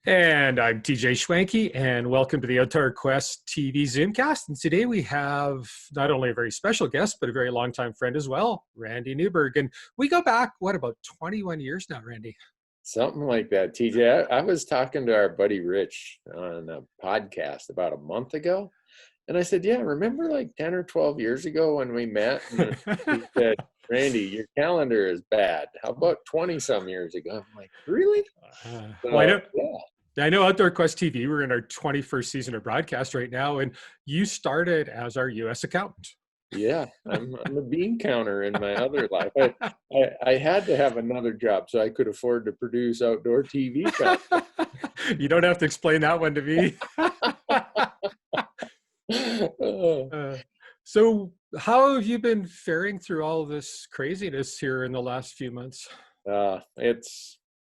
And I'm TJ Schwanke, and welcome to the Outdoor Quest TV Zoomcast. And today we have not only a very special guest, but a very longtime friend as well, Randy Newberg. And we go back, what, about 21 years now, Randy? Something like that, TJ. I was talking to our buddy Rich on a podcast about a month ago, and I said, yeah, remember like 10 or 12 years ago when we met? And he said, Randy, your calendar is bad. How about 20 some years ago? I'm like, really? Well, So, yeah. I know Outdoor Quest TV, we're in our 21st season of broadcast right now, and you started as our U.S. accountant. Yeah, I'm a bean counter in my other life. I had to have another job so I could afford to produce outdoor TV content. You don't have to explain that one to me. So how have you been faring through all this craziness here in the last few months?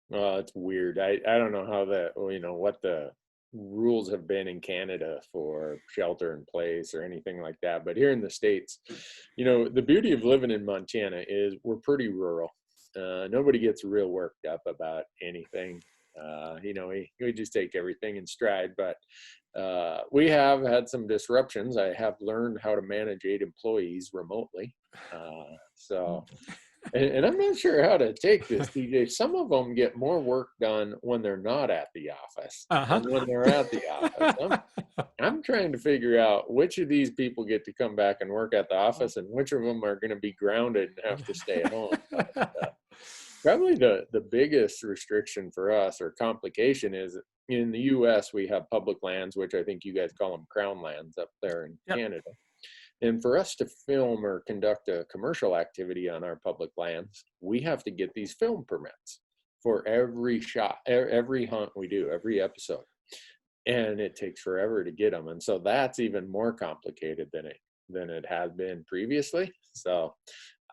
It's weird. I don't know how what the rules have been in Canada for shelter in place or anything like that. But here in the States, the beauty of living in Montana is we're pretty rural. Nobody gets real worked up about anything. We just take everything in stride. But we have had some disruptions. I have learned how to manage 8 employees remotely. And I'm not sure how to take this, DJ. Some of them get more work done when they're not at the office than when they're at the office. I'm trying to figure out which of these people get to come back and work at the office and which of them are going to be grounded and have to stay at home. Probably the biggest restriction for us or complication is in the U.S. we have public lands, which I think you guys call them crown lands up there in Canada. And for us to film or conduct a commercial activity on our public lands, we have to get these film permits for every shot, every hunt we do, every episode. And it takes forever to get them. And so that's even more complicated than it has been previously. So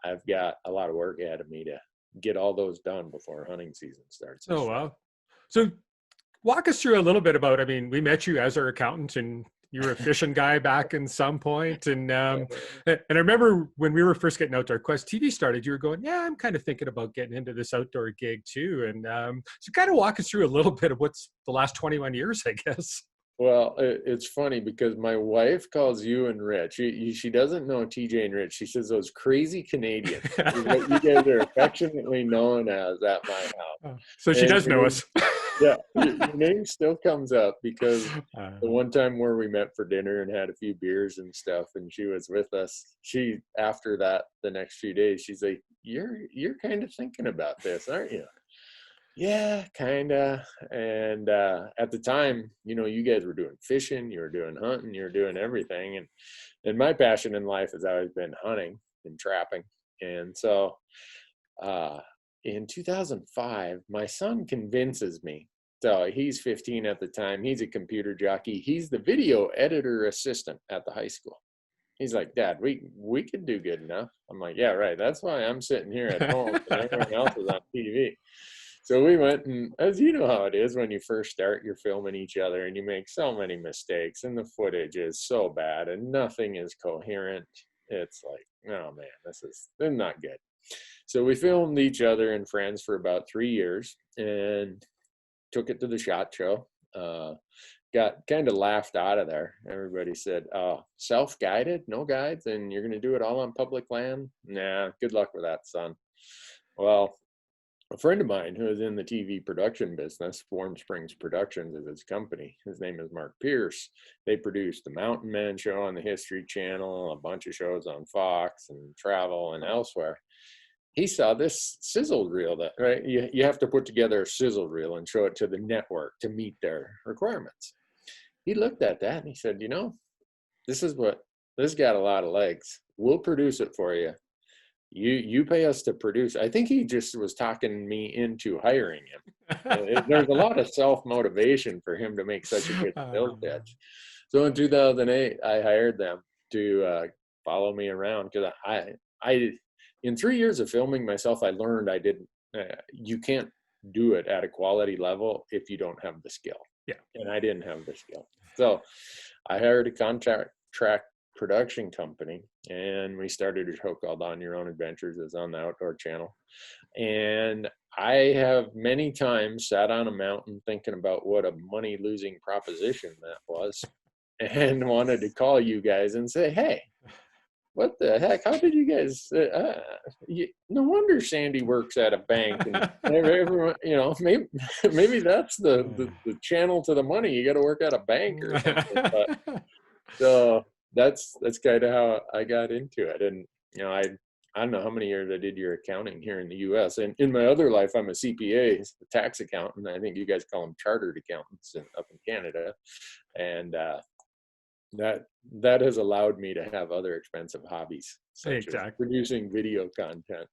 I've got a lot of work ahead of me to get all those done before hunting season starts. Oh, wow. So walk us through a little bit about, we met you as our accountant and you were a fishing guy back in some point. And I remember when we were first getting Outdoor Quest TV started, you were going, yeah, I'm kind of thinking about getting into this outdoor gig too. And so kind of walk us through a little bit of what's the last 21 years, I guess. Well, it's funny because my wife calls you and Rich. She doesn't know TJ and Rich. She says those crazy Canadians is what you guys are affectionately known as at my house. So she does know us. Yeah, your name still comes up because the one time where we met for dinner and had a few beers and stuff, and she was with us. She, after that, the next few days, she's like, "You're kind of thinking about this, aren't you?" Yeah, kind of. And at the time, you guys were doing fishing, you were doing hunting, you were doing everything. And my passion in life has always been hunting and trapping. And so in 2005, my son convinces me. So he's 15 at the time. He's a computer jockey. He's the video editor assistant at the high school. He's like, Dad, we could do good enough. I'm like, yeah, right. That's why I'm sitting here at home and everyone else is on TV. So we went, and as you know how it is when you first start, you're filming each other and you make so many mistakes and the footage is so bad and nothing is coherent. It's like, oh man, this is not good. So we filmed each other and friends for about 3 years and took it to the SHOT Show. Got kind of laughed out of there. Everybody said, self-guided, no guides, and you're going to do it all on public land? Nah, good luck with that, son. Well, a friend of mine who is in the TV production business, Warm Springs Productions is his company. His name is Mark Pierce. They produce the Mountain Men show on the History Channel, a bunch of shows on Fox and Travel and elsewhere. He saw this sizzle reel that, right? You have to put together a sizzle reel and show it to the network to meet their requirements. He looked at that and he said, this got a lot of legs. We'll produce it for you. You pay us to produce. I think he just was talking me into hiring him. There's a lot of self-motivation for him to make such a good sales pitch. So in 2008, I hired them to follow me around because I in 3 years of filming myself, I learned you can't do it at a quality level if you don't have the skill. Yeah. And I didn't have the skill. So I hired a contract production company, and we started a show called On Your Own Adventures. It's on the Outdoor Channel. And I have many times sat on a mountain thinking about what a money losing proposition that was, and wanted to call you guys and say, hey, what the heck? How did you guys? No wonder Sandy works at a bank, and everyone, maybe that's the channel to the money. You got to work at a bank or something. But so that's kind of how I got into it. And I don't know how many years I did your accounting here in the U.S. And in my other life, I'm a CPA, a tax accountant. I think you guys call them chartered accountants up in Canada, and that has allowed me to have other expensive hobbies, such as producing video content.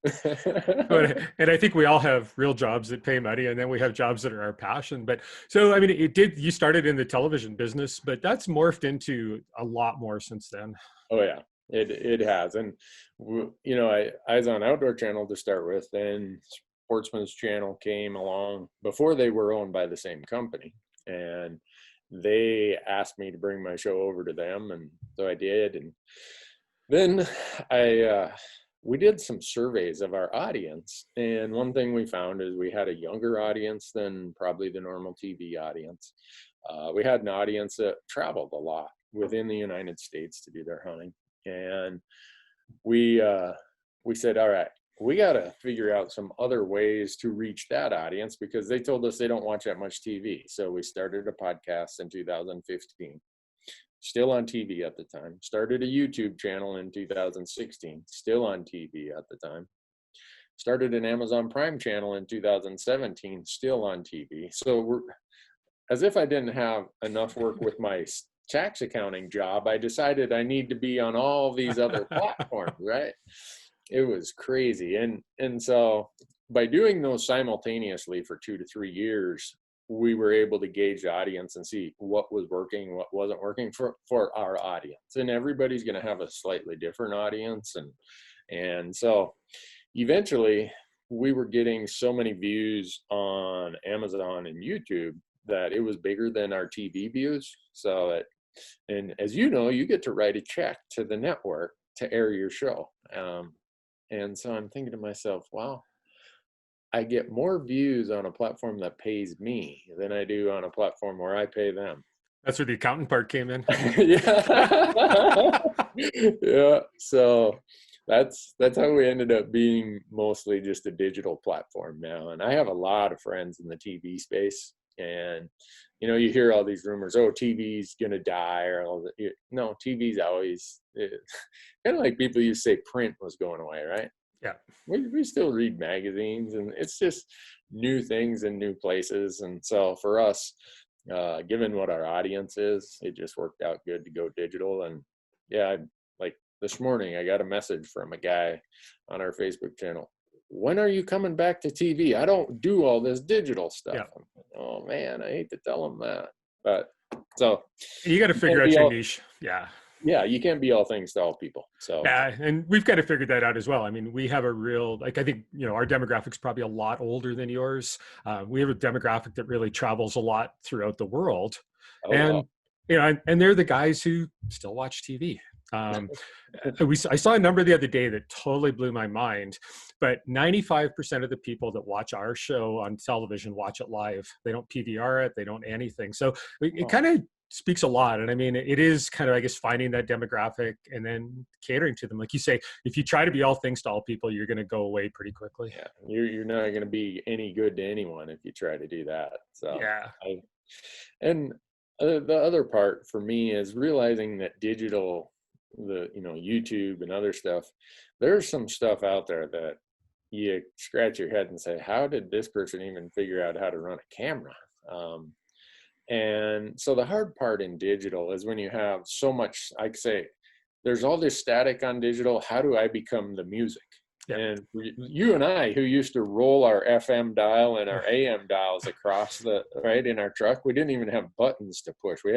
And I think we all have real jobs that pay money, and then we have jobs that are our passion. But so, I mean, you started in the television business, but that's morphed into a lot more since then. Oh yeah, it has. And I was on Outdoor Channel to start with, then Sportsman's Channel came along before they were owned by the same company, and they asked me to bring my show over to them, and so I did. And then we did some surveys of our audience, and one thing we found is we had a younger audience than probably the normal TV audience. We had an audience that traveled a lot within the United States to do their hunting, and we said, all right, we got to figure out some other ways to reach that audience, because they told us they don't watch that much TV. So we started a podcast in 2015, still on TV at the time. Started a YouTube channel in 2016, still on TV at the time. Started an Amazon Prime channel in 2017, still on TV. So as if I didn't have enough work with my tax accounting job, I decided I need to be on all these other platforms, right? It was crazy. And so by doing those simultaneously for 2 to 3 years, we were able to gauge the audience and see what was working, what wasn't working for our audience. And everybody's going to have a slightly different audience. And so eventually we were getting so many views on Amazon and YouTube that it was bigger than our TV views. And as you know, you get to write a check to the network to air your show. And so I'm thinking to myself, wow, I get more views on a platform that pays me than I do on a platform where I pay them. That's where the accountant part came in. Yeah. Yeah. So that's how we ended up being mostly just a digital platform now. And I have a lot of friends in the TV space, and you hear all these rumors, oh, TV's gonna die, or no, TV's always kind of like people used to say print was going away, right? Yeah. We still read magazines, and it's just new things in new places. And so for us, given what our audience is, it just worked out good to go digital. And yeah, like this morning, I got a message from a guy on our Facebook channel. When are you coming back to TV? I don't do all this digital stuff. Yeah. Like, oh man, I hate to tell him that, but so you got to figure out your niche. Yeah. Yeah, you can't be all things to all people. So yeah, and we've kind of figured that out as well. I mean, we have a real, I think, our demographic's probably a lot older than yours. We have a demographic that really travels a lot throughout the world. Wow. And they're the guys who still watch TV. I saw a number the other day that totally blew my mind, but 95% of the people that watch our show on television watch it live. They don't PVR it. They don't anything. So it kind of speaks a lot. And I mean, it is kind of, I guess, finding that demographic and then catering to them. Like you say, if you try to be all things to all people, you're going to go away pretty quickly. Yeah, you're not going to be any good to anyone if you try to do that. So yeah. The other part for me is realizing that digital, YouTube and other stuff, there's some stuff out there that you scratch your head and say, how did this person even figure out how to run a camera? And so the hard part in digital is when you have so much, I say, there's all this static on digital. How do I become the music? Yeah. And you and I, who used to roll our FM dial and our AM dials across right in our truck, we didn't even have buttons to push. We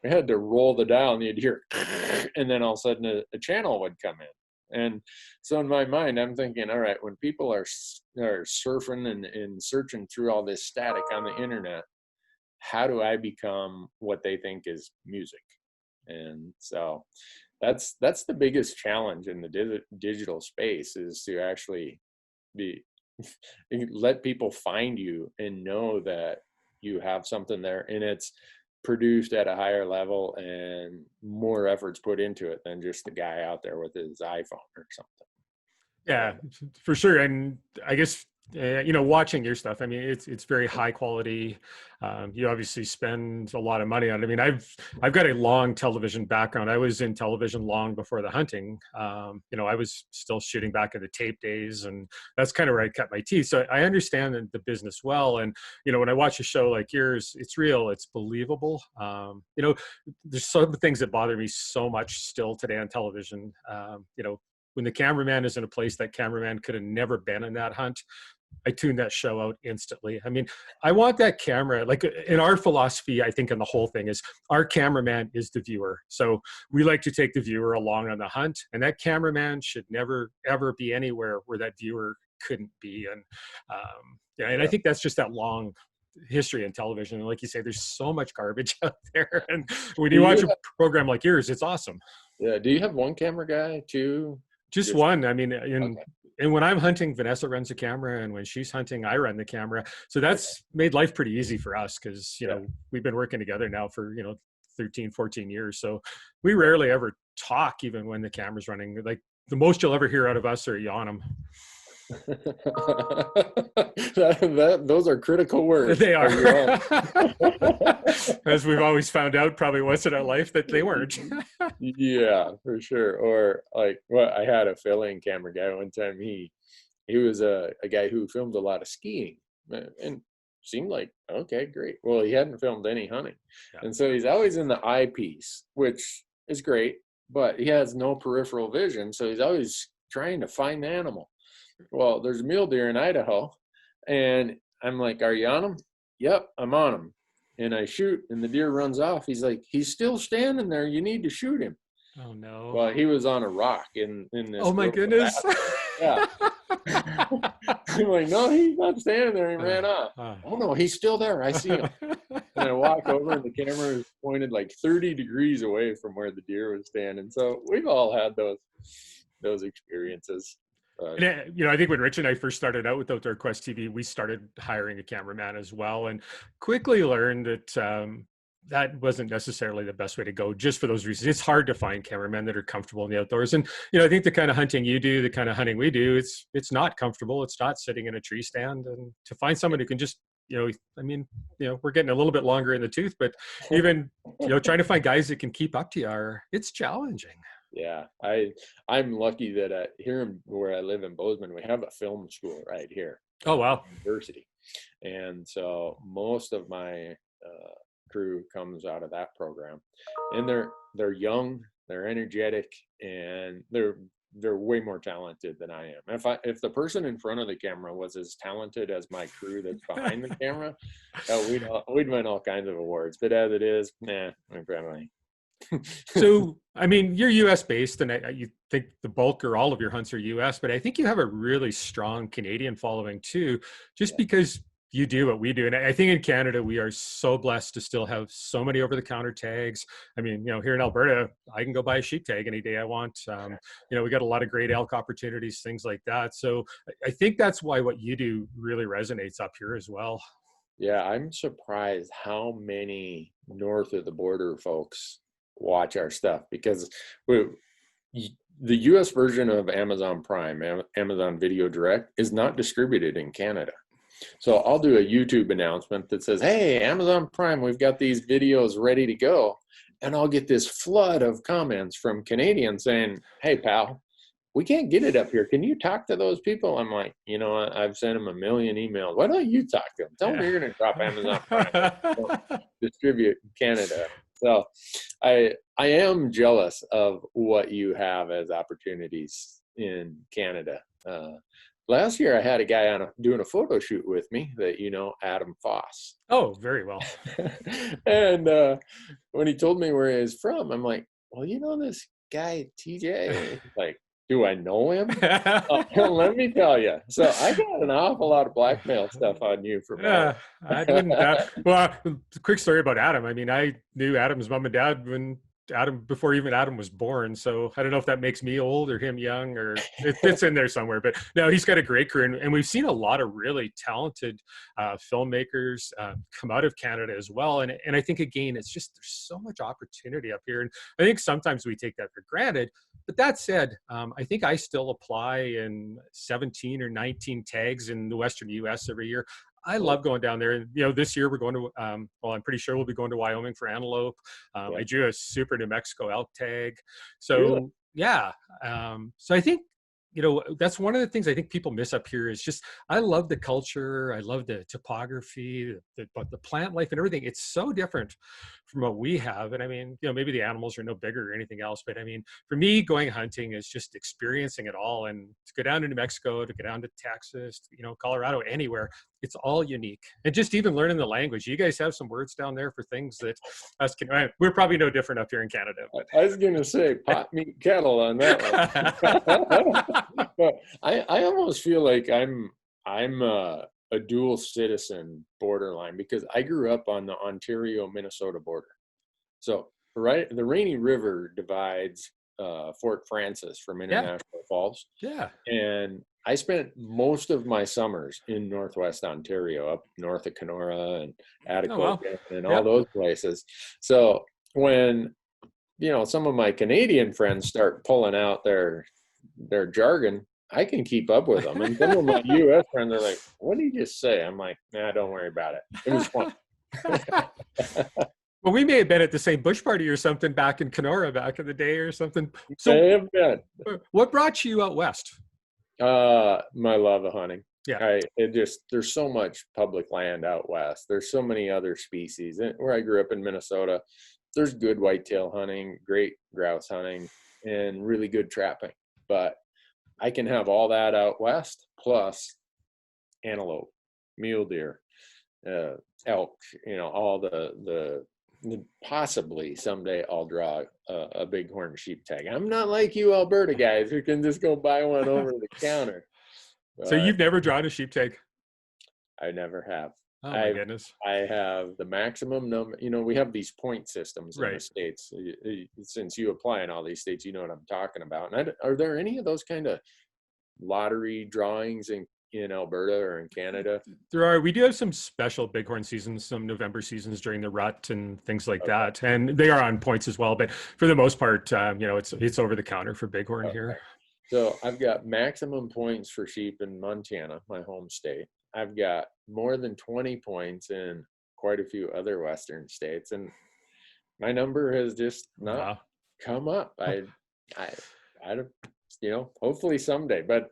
had to roll the dial, and you'd hear, and then all of a sudden a channel would come in. And so in my mind, I'm thinking, all right, when people are surfing and searching through all this static on the internet, how do I become what they think is music? And so that's the biggest challenge in the digital space, is to actually let people find you and know that you have something there, and it's produced at a higher level and more efforts put into it than just the guy out there with his iPhone or something. Yeah, for sure. And I guess, watching your stuff, I mean, it's very high quality. You obviously spend a lot of money on it. I mean, I've got a long television background. I was in television long before the hunting. I was still shooting back in the tape days, and that's kind of where I cut my teeth. So I understand the business well. And, when I watch a show like yours, it's real, it's believable. There's some things that bother me so much still today on television. When the cameraman is in a place that cameraman could have never been in that hunt, I tune that show out instantly. I mean, I want that camera, like in our philosophy, I think in the whole thing is our cameraman is the viewer. So we like to take the viewer along on the hunt, and that cameraman should never, ever be anywhere where that viewer couldn't be. And I think that's just that long history in television. And like you say, there's so much garbage out there. And when you watch a program like yours, it's awesome. Yeah. Do you have one camera guy, two? Just one. I mean, and when I'm hunting, Vanessa runs the camera, and when she's hunting, I run the camera. So that's made life pretty easy for us because, we've been working together now for, 13, 14 years. So we rarely ever talk, even when the camera's running. Like the most you'll ever hear out of us are yawn 'em. Those are critical words. They are. As we've always found out probably once in our life that they weren't. Yeah, for sure. Or I had a fill-in camera guy one time. He was a guy who filmed a lot of skiing and seemed like, okay, great. Well, he hadn't filmed any hunting. Yeah. And so he's always in the eyepiece, which is great, but he has no peripheral vision. So he's always trying to find the animal. Well, there's a mule deer in Idaho, and I'm like, are you on him? Yep, I'm on him. And I shoot, and the deer runs off. He's like, he's still standing there. You need to shoot him. Oh, no. Well, he was on a rock in this. Oh, my goodness. Yeah. I'm like, no, he's not standing there. He ran off. Oh, no, he's still there. I see him. And I walk over, and the camera is pointed like 30 degrees away from where the deer was standing. So we've all had those experiences. And, I think when Rich and I first started out with Outdoor Quest TV, we started hiring a cameraman as well, and quickly learned that that wasn't necessarily the best way to go, just for those reasons. It's hard to find cameramen that are comfortable in the outdoors. And, I think the kind of hunting you do, the kind of hunting we do, it's not comfortable. It's not sitting in a tree stand. And to find someone who can just, we're getting a little bit longer in the tooth, but even, trying to find guys that can keep up to you it's challenging. Yeah, I'm lucky that here where I live in Bozeman, we have a film school right here. Oh, wow. University. And so most of my crew comes out of that program, and they're young, they're energetic, and they're way more talented than I am. If the person in front of the camera was as talented as my crew that's behind the camera, we'd win all kinds of awards. But as it is, I'm probably. So, I mean, you're US based, and you think the bulk or all of your hunts are US, but I think you have a really strong Canadian following too, just because you do what we do. And I think in Canada, we are so blessed to still have so many over-the-counter tags. I mean, here in Alberta, I can go buy a sheep tag any day I want. We got a lot of great elk opportunities, things like that. So I think that's why what you do really resonates up here as well. Yeah, I'm surprised how many north of the border folks watch our stuff, because the US version of Amazon Prime, Amazon Video Direct, is not distributed in Canada. So I'll do a YouTube announcement that says, hey, Amazon Prime, we've got these videos ready to go. And I'll get this flood of comments from Canadians saying, hey, pal, we can't get it up here. Can you talk to those people? I'm like, I've sent them a million emails. Why don't you talk to them? Tell them you're going to drop Amazon Prime. Distribute in Canada. So I am jealous of what you have as opportunities in Canada. Last year, I had a guy doing a photo shoot with me that, Adam Foss. Oh, very well. And when he told me where he was from, I'm like, well, this guy, TJ? He's like, do I know him? Let me tell you. So I got an awful lot of blackmail stuff on you from I wouldn't. Well, quick story about Adam. I mean, I knew Adam's mom and dad when Adam before even Adam was born. So I don't know if that makes me old or him young, or it fits in there somewhere. But no, he's got a great career, and we've seen a lot of really talented filmmakers come out of Canada as well. And I think again, it's just there's so much opportunity up here, and I think sometimes we take that for granted. But that said, I think I still apply in 17 or 19 tags in the Western U.S. every year. I love going down there. And, this year we're going to, well, I'm pretty sure we'll be going to Wyoming for antelope. I drew a super New Mexico elk tag. So, Really? yeah. So I think, that's one of the things I think people miss up here is just, I love the culture. I love the topography, but the plant life and everything. It's so different from what we have. And I mean, maybe the animals are no bigger or anything else, but I mean, for me, going hunting is just experiencing it all. And to go down to New Mexico, to go down to Texas, Colorado, anywhere, it's all unique. And just even learning the language. You guys have some words down there for things that we're probably no different up here in Canada. I was going to say pot, meat, kettle on that one. But I almost feel like I'm a dual citizen borderline, because I grew up on the Ontario-Minnesota border. So the Rainy River divides Fort Francis from International Falls. Yeah. And I spent most of my summers in Northwest Ontario, up north of Kenora and Atikokan and all those places. So when, some of my Canadian friends start pulling out their jargon, I can keep up with them. And some of my U.S. friends are like, what did you just say? I'm like, nah, don't worry about it. It was fun. Well, we may have been at the same bush party or something back in Kenora back in the day or something. So I have been. What brought you out west? My love of hunting. Yeah. There's so much public land out west. There's so many other species. Where I grew up in Minnesota, there's good whitetail hunting, great grouse hunting, and really good trapping. But I can have all that out west, plus antelope, mule deer, elk, all the possibly someday I'll draw a bighorn sheep tag. I'm not like you Alberta guys who can just go buy one over the counter. So you've never drawn a sheep tag? I never have. Oh my goodness. I have the maximum number. We have these point systems in the States. Since you apply in all these states, you know what I'm talking about. And are there any of those kind of lottery drawings in Alberta or in Canada? There are. We do have some special bighorn seasons, some November seasons during the rut and things like that, and they are on points as well. But for the most part, it's over the counter for bighorn here. So I've got maximum points for sheep in Montana, my home state. I've got more than 20 points in quite a few other Western states, and my number has just not come up. I don't, hopefully someday, but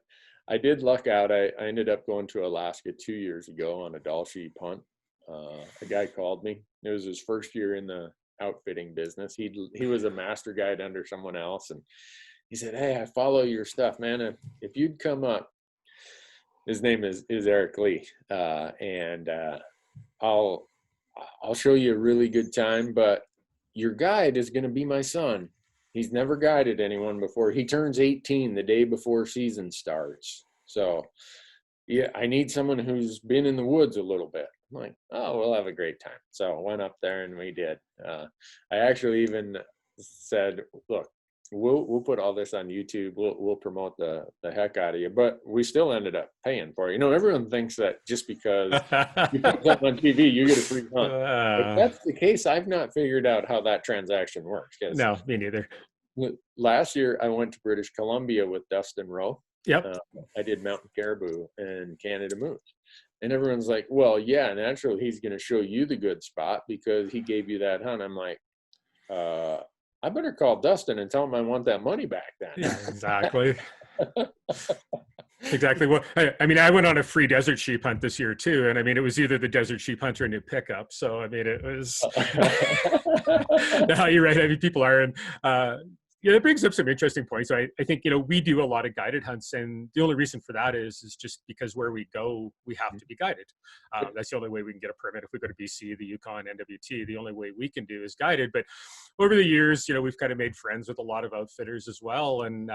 I did luck out. I ended up going to Alaska 2 years ago on a Dall sheep hunt. A guy called me. It was his first year in the outfitting business. He was a master guide under someone else, and he said, "Hey, I follow your stuff, man. If you'd come up," his name is Eric Lee, and I'll show you a really good time. But your guide is going to be my son. He's never guided anyone before. He turns 18 the day before season starts. So, yeah, I need someone who's been in the woods a little bit. I'm like, oh, we'll have a great time. So I went up there and we did. I actually even said, look, we'll put all this on YouTube. We'll promote the heck out of you. But we still ended up paying for it. Everyone thinks that just because you put something on TV, you get a free hunt. If that's the case, I've not figured out how that transaction works. No, me neither. Last year, I went to British Columbia with Dustin Rowe. Yep. I did mountain caribou and Canada moose. And everyone's like, well, yeah, naturally, he's going to show you the good spot because he gave you that hunt. I'm like, I better call Dustin and tell him I want that money back then. Yeah, exactly. Exactly. Well, I went on a free desert sheep hunt this year too. And it was either the desert sheep hunt or a new pickup. So, it was, no, you're right. People are, and that brings up some interesting points. I think, we do a lot of guided hunts, and the only reason for that is just because where we go, we have to be guided. That's the only way we can get a permit. If we go to BC, the Yukon, NWT, the only way we can do is guided. But over the years, we've kind of made friends with a lot of outfitters as well. And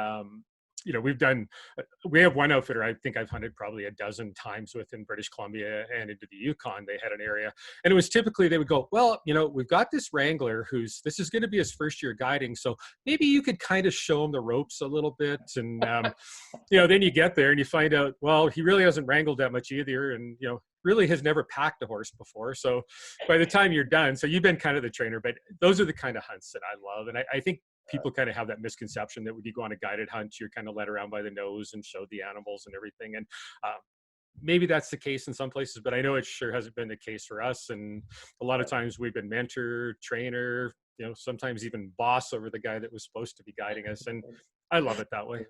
we have one outfitter I think I've hunted probably a dozen times with in British Columbia and into the Yukon. They had an area, and it was typically they would go, well, we've got this wrangler this is going to be his first year guiding, so maybe you could kind of show him the ropes a little bit. And then you get there and you find out, well, he really hasn't wrangled that much either, and really has never packed a horse before. So by the time you're done, so you've been kind of the trainer, but those are the kind of hunts that I love. And I think people kind of have that misconception that when you go on a guided hunt, you're kind of led around by the nose and show the animals and everything. And maybe that's the case in some places, but I know it sure hasn't been the case for us. And a lot of times we've been mentor, trainer, sometimes even boss over the guy that was supposed to be guiding us. And I love it that way.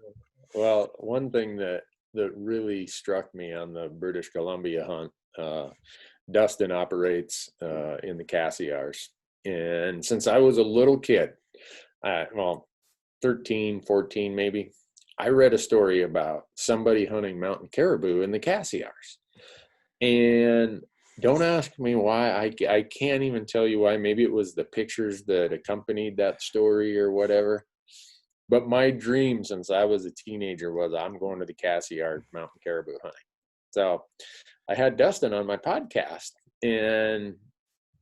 Well, one thing that really struck me on the British Columbia hunt, Dustin operates in the Cassiars. And since I was a little kid, 13, 14 maybe, I read a story about somebody hunting mountain caribou in the Cassiars. And don't ask me why. I can't even tell you why. Maybe it was the pictures that accompanied that story or whatever. But my dream since I was a teenager was I'm going to the Cassiar mountain caribou hunting. So I had Dustin on my podcast, and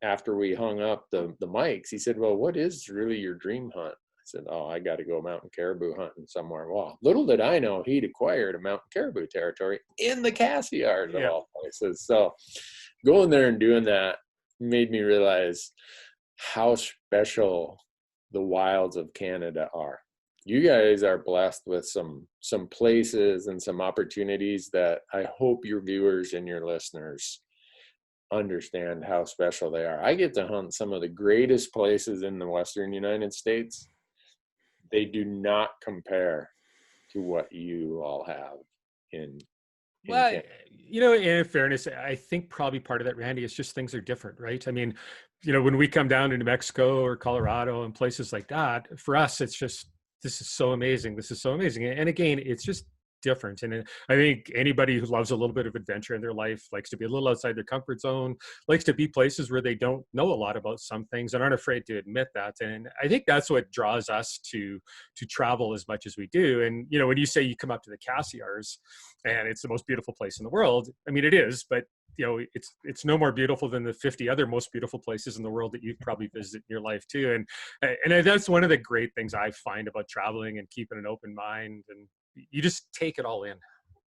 after we hung up the mics, he said, well, what is really your dream hunt? I said, oh, I got to go mountain caribou hunting somewhere. Well, little did I know he'd acquired a mountain caribou territory in the Cassiars of all places. So going there and doing that made me realize how special the wilds of Canada are. You guys are blessed with some places and some opportunities that I hope your viewers and your listeners understand how special they are. I get to hunt some of the greatest places in the Western United States. They do not compare to what you all have in well, Canada. In fairness, I think probably part of that, Randy, is just things are different, right? I mean, when we come down to New Mexico or Colorado and places like that, for us, it's just, this is so amazing. This is so amazing. And again, it's just different. And I think anybody who loves a little bit of adventure in their life likes to be a little outside their comfort zone, likes to be places where they don't know a lot about some things and aren't afraid to admit that. And I think that's what draws us to travel as much as we do. And, when you say you come up to the Cassiars and it's the most beautiful place in the world, I mean, it is, but it's no more beautiful than the 50 other most beautiful places in the world that you've probably visited in your life too. And that's one of the great things I find about traveling and keeping an open mind, and you just take it all in.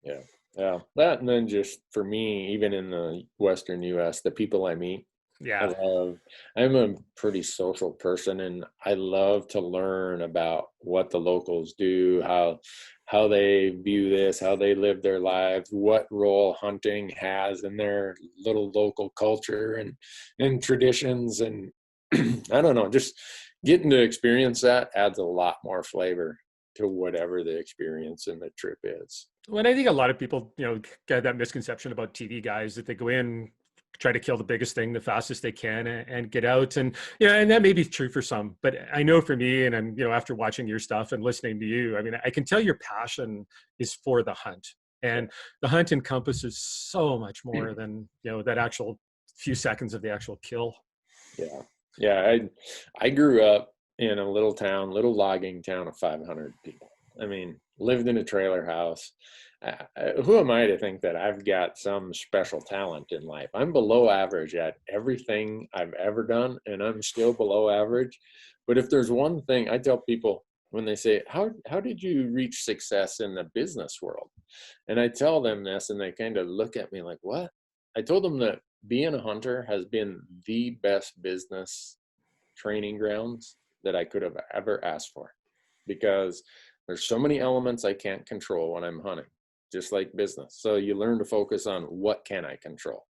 Yeah. That, and then just for me, even in the Western US, the people I meet, I'm a pretty social person, and I love to learn about what the locals do, how they view this, how they live their lives, what role hunting has in their little local culture and traditions. And I don't know, just getting to experience that adds a lot more flavor to whatever the experience and the trip is. Well, and I think a lot of people, get that misconception about TV guys that they go in, try to kill the biggest thing the fastest they can and get out. And, and that may be true for some, but I know for me, and I'm, after watching your stuff and listening to you, I mean, I can tell your passion is for the hunt, and the hunt encompasses so much more than, that actual few seconds of the actual kill. Yeah. I grew up in a little logging town of 500 people. I mean, lived in a trailer house. Who am I to think that I've got some special talent in life? I'm below average at everything I've ever done, and I'm still below average. But if there's one thing I tell people when they say, how did you reach success in the business world? And I tell them this, and they kind of look at me like, what? I told them that being a hunter has been the best business training grounds that I could have ever asked for, because there's so many elements I can't control when I'm hunting, just like business. So you learn to focus on what can I control.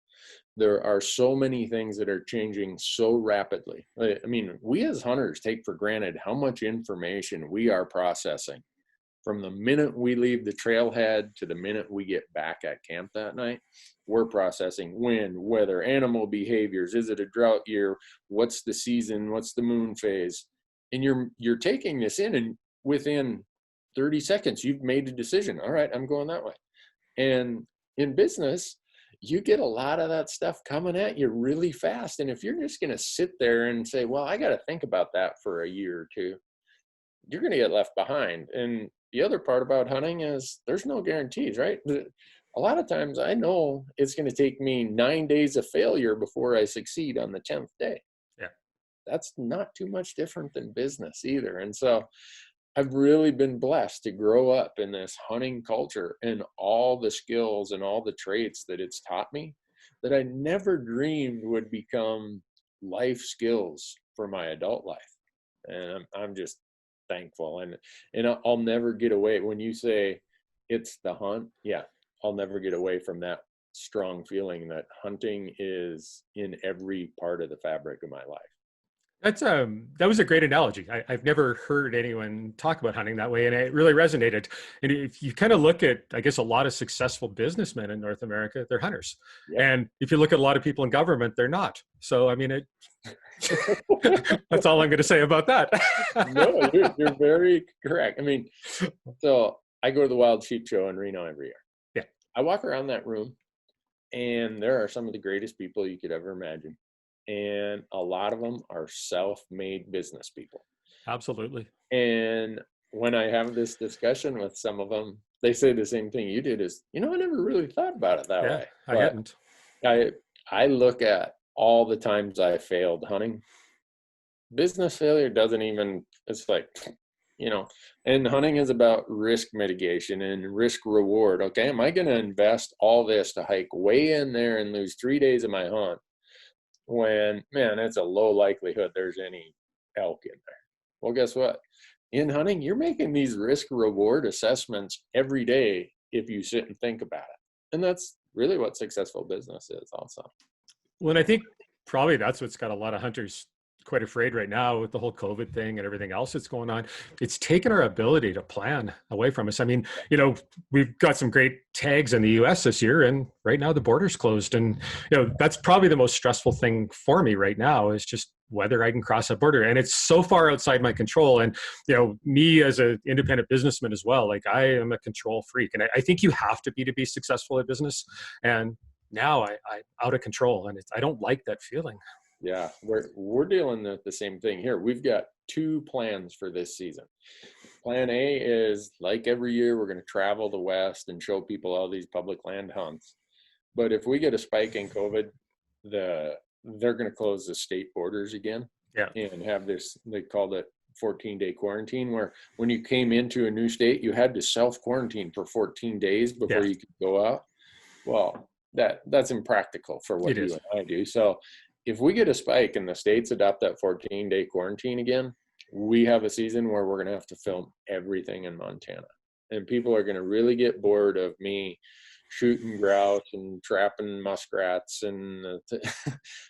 There are so many things that are changing so rapidly. I mean, we as hunters take for granted how much information we are processing from the minute we leave the trailhead to the minute we get back at camp that night. We're processing wind, weather, animal behaviors. Is it a drought year? What's the season? What's the moon phase? And you're taking this in, and within 30 seconds, you've made a decision. All right, I'm going that way. And in business, you get a lot of that stuff coming at you really fast. And if you're just going to sit there and say, well, I got to think about that for a year or two, you're going to get left behind. And the other part about hunting is there's no guarantees, right? A lot of times I know it's going to take me 9 days of failure before I succeed on the 10th day. Yeah. That's not too much different than business either. And so I've really been blessed to grow up in this hunting culture and all the skills and all the traits that it's taught me that I never dreamed would become life skills for my adult life. And I'm just thankful. And I'll never get away. When you say it's the hunt, yeah, I'll never get away from that strong feeling that hunting is in every part of the fabric of my life. That was a great analogy. I've never heard anyone talk about hunting that way, and it really resonated. And if you kind of look at, I guess, a lot of successful businessmen in North America, they're hunters. Yep. And if you look at a lot of people in government, they're not. So, I mean, that's all I'm going to say about that. No, you're very correct. I mean, so I go to the Wild Sheep Show in Reno every year. Yeah. I walk around that room, and there are some of the greatest people you could ever imagine. And a lot of them are self-made business people. Absolutely. And when I have this discussion with some of them, they say the same thing you did is, I never really thought about it that way. I hadn't. I look at all the times I failed hunting. Business failure doesn't even, it's like, and hunting is about risk mitigation and risk reward. Okay, am I going to invest all this to hike way in there and lose 3 days of my hunt? When, man, it's a low likelihood there's any elk in there. Well, guess what? In hunting, you're making these risk reward assessments every day if you sit and think about it. And that's really what successful business is also. Well, and I think probably that's what's got a lot of hunters quite afraid right now with the whole COVID thing and everything else that's going on. It's taken our ability to plan away from us. I mean, we've got some great tags in the US this year, and right now the border's closed. And, that's probably the most stressful thing for me right now is just whether I can cross that border. And it's so far outside my control. And, me as an independent businessman as well, like I am a control freak. And I think you have to be successful at business. And now I'm out of control, and I don't like that feeling. Yeah, we're dealing with the same thing here. We've got 2 plans for this season. Plan A is, like every year, we're going to travel the West and show people all these public land hunts. But if we get a spike in COVID, they're going to close the state borders again. Yeah. And have this, they called it 14-day quarantine, where when you came into a new state, you had to self-quarantine for 14 days before you could go out. Well, that's impractical for what you and I do. So if we get a spike and the states adopt that 14-day quarantine again, we have a season where we're going to have to film everything in Montana. And people are going to really get bored of me shooting grouse and trapping muskrats and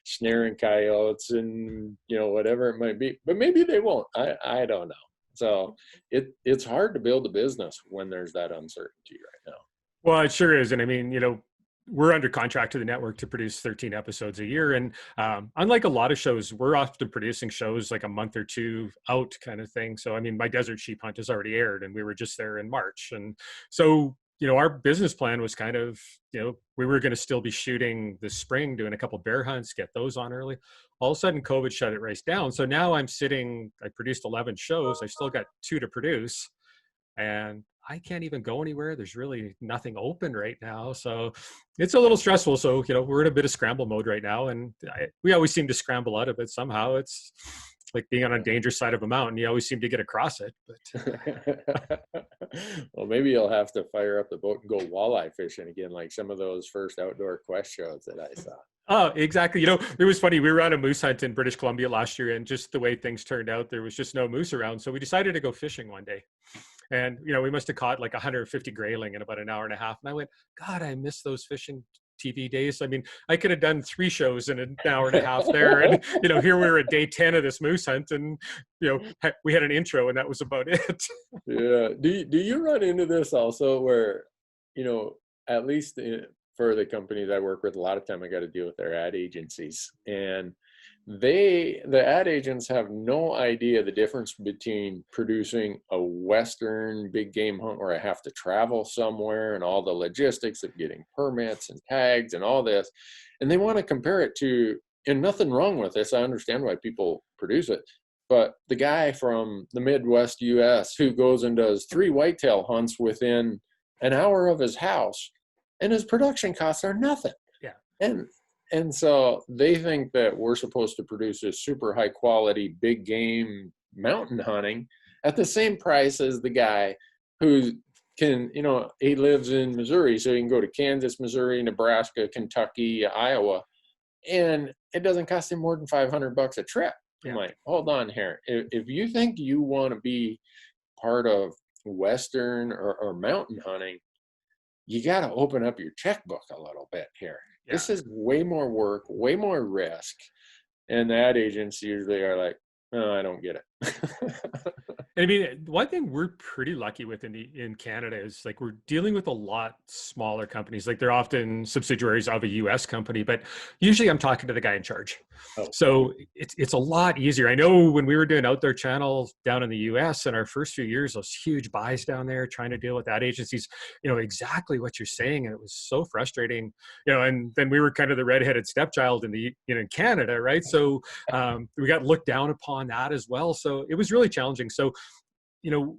snaring coyotes and, whatever it might be. But maybe they won't. I don't know. So it's hard to build a business when there's that uncertainty right now. Well, it sure is. And I mean, we're under contract to the network to produce 13 episodes a year. And unlike a lot of shows, we're often producing shows like a month or 2 out kind of thing. So, I mean, my desert sheep hunt has already aired and we were just there in March. And so, our business plan was kind of, we were going to still be shooting this spring, doing a couple bear hunts, get those on early. All of a sudden, COVID shut it right down. So now I produced 11 shows. I still got 2 to produce. And I can't even go anywhere. There's really nothing open right now. So it's a little stressful. So, we're in a bit of scramble mode right now. And we always seem to scramble out of it somehow. It's like being on a dangerous side of a mountain. You always seem to get across it. But well, maybe you'll have to fire up the boat and go walleye fishing again, like some of those first outdoor quest shows that I saw. Oh, exactly. It was funny. We were on a moose hunt in British Columbia last year, and just the way things turned out, there was just no moose around. So we decided to go fishing one day. And, we must have caught like 150 grayling in about an hour and a half. And I went, God, I miss those fishing TV days. I mean, I could have done 3 shows in an hour and a half there. And, here we were at day 10 of this moose hunt, and, we had an intro and that was about it. Yeah. Do you run into this also where, at least for the companies I work with, a lot of time I got to deal with their ad agencies, and the ad agents have no idea the difference between producing a Western big game hunt where I have to travel somewhere and all the logistics of getting permits and tags and all this. And they want to compare it to, and nothing wrong with this. I understand why people produce it. But the guy from the Midwest US who goes and does 3 whitetail hunts within an hour of his house, and his production costs are nothing. Yeah. And so they think that we're supposed to produce a super high quality big game mountain hunting at the same price as the guy who can, he lives in Missouri, so he can go to Kansas, Missouri, Nebraska, Kentucky, Iowa, and it doesn't cost him more than $500 a trip. Yeah. I'm like, hold on here. If you think you want to be part of Western or mountain hunting, you got to open up your checkbook a little bit here. Yeah. This is way more work, way more risk. And the ad agents usually are like, oh, I don't get it. I mean, one thing we're pretty lucky with in Canada is like we're dealing with a lot smaller companies. Like they're often subsidiaries of a US company, but usually I'm talking to the guy in charge. Oh. So it's a lot easier. I know when we were doing Outdoor Channel down in the US in our first few years, those huge buys down there trying to deal with ad agencies, exactly what you're saying. And it was so frustrating, and then we were kind of the redheaded stepchild in Canada, right? So we got looked down upon that as well. So it was really challenging. So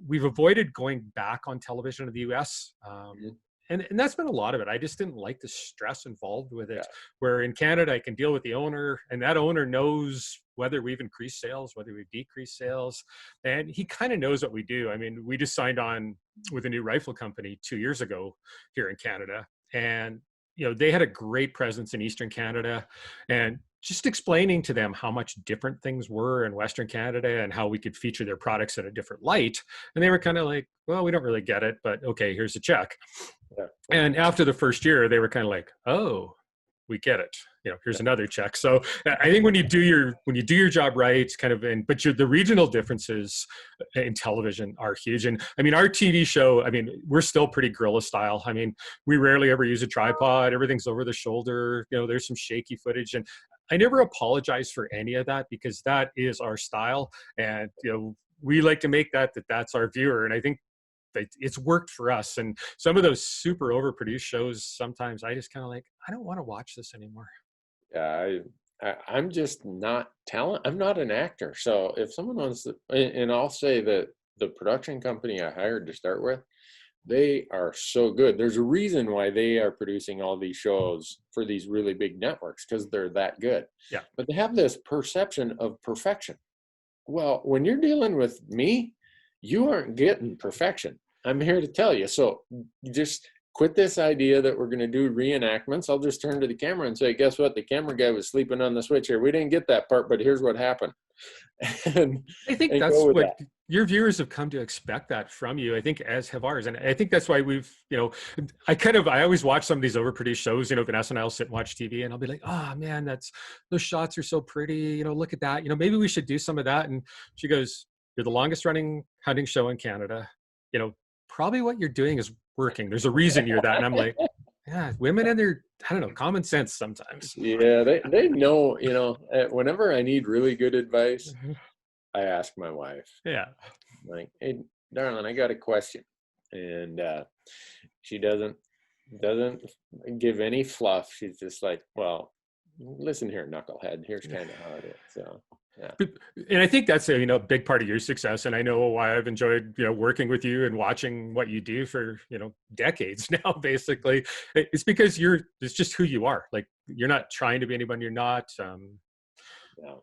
we've avoided going back on television in the US. And that's been a lot of it. I just didn't like the stress involved with it. Yeah. Where in Canada, I can deal with the owner, and that owner knows whether we've increased sales, whether we've decreased sales. And he kind of knows what we do. I mean, we just signed on with a new rifle company 2 years ago here in Canada. And, they had a great presence in Eastern Canada. And just explaining to them how much different things were in Western Canada and how we could feature their products in a different light. And they were kind of like, well, we don't really get it, but okay, here's a check. Yeah. And after the first year, they were kind of like, oh, we get it. Here's another check. So I think when you do your job right, but the regional differences in television are huge. And I mean, our TV show, we're still pretty guerrilla style. I mean, we rarely ever use a tripod. Everything's over the shoulder. There's some shaky footage, and I never apologize for any of that because that is our style. And, we like to make that's our viewer. And I think it's worked for us. And some of those super overproduced shows, sometimes I just kind of like, I don't want to watch this anymore. Yeah, I'm just not talented. I'm not an actor. So if someone wants to, and I'll say that the production company I hired to start with, they are so good. There's a reason why they are producing all these shows for these really big networks, because they're that good. Yeah. But they have this perception of perfection. Well, when you're dealing with me, you aren't getting perfection. I'm here to tell you. So just quit this idea that we're going to do reenactments. I'll just turn to the camera and say, guess what? The camera guy was sleeping on the switch here. We didn't get that part, but here's what happened. And I think that's what your viewers have come to expect that from you. I think as have ours. And I think that's why we've, I always watch some of these overproduced shows, Vanessa and I'll sit and watch TV and I'll be like, oh man, those shots are so pretty. Look at that. Maybe we should do some of that. And she goes, you're the longest running hunting show in Canada. Probably what you're doing is working. There's a reason you're that. And I'm like, yeah, women and their, common sense sometimes. Yeah, they know, whenever I need really good advice, I ask my wife. Yeah. Like, hey, darling, I got a question. And she doesn't give any fluff. She's just like, well, listen here, knucklehead. Here's kind of how it is. So. Yeah. And I think that's a big part of your success. And I know why I've enjoyed working with you and watching what you do for decades now. Basically, it's because it's just who you are. Like you're not trying to be anyone you're not. No,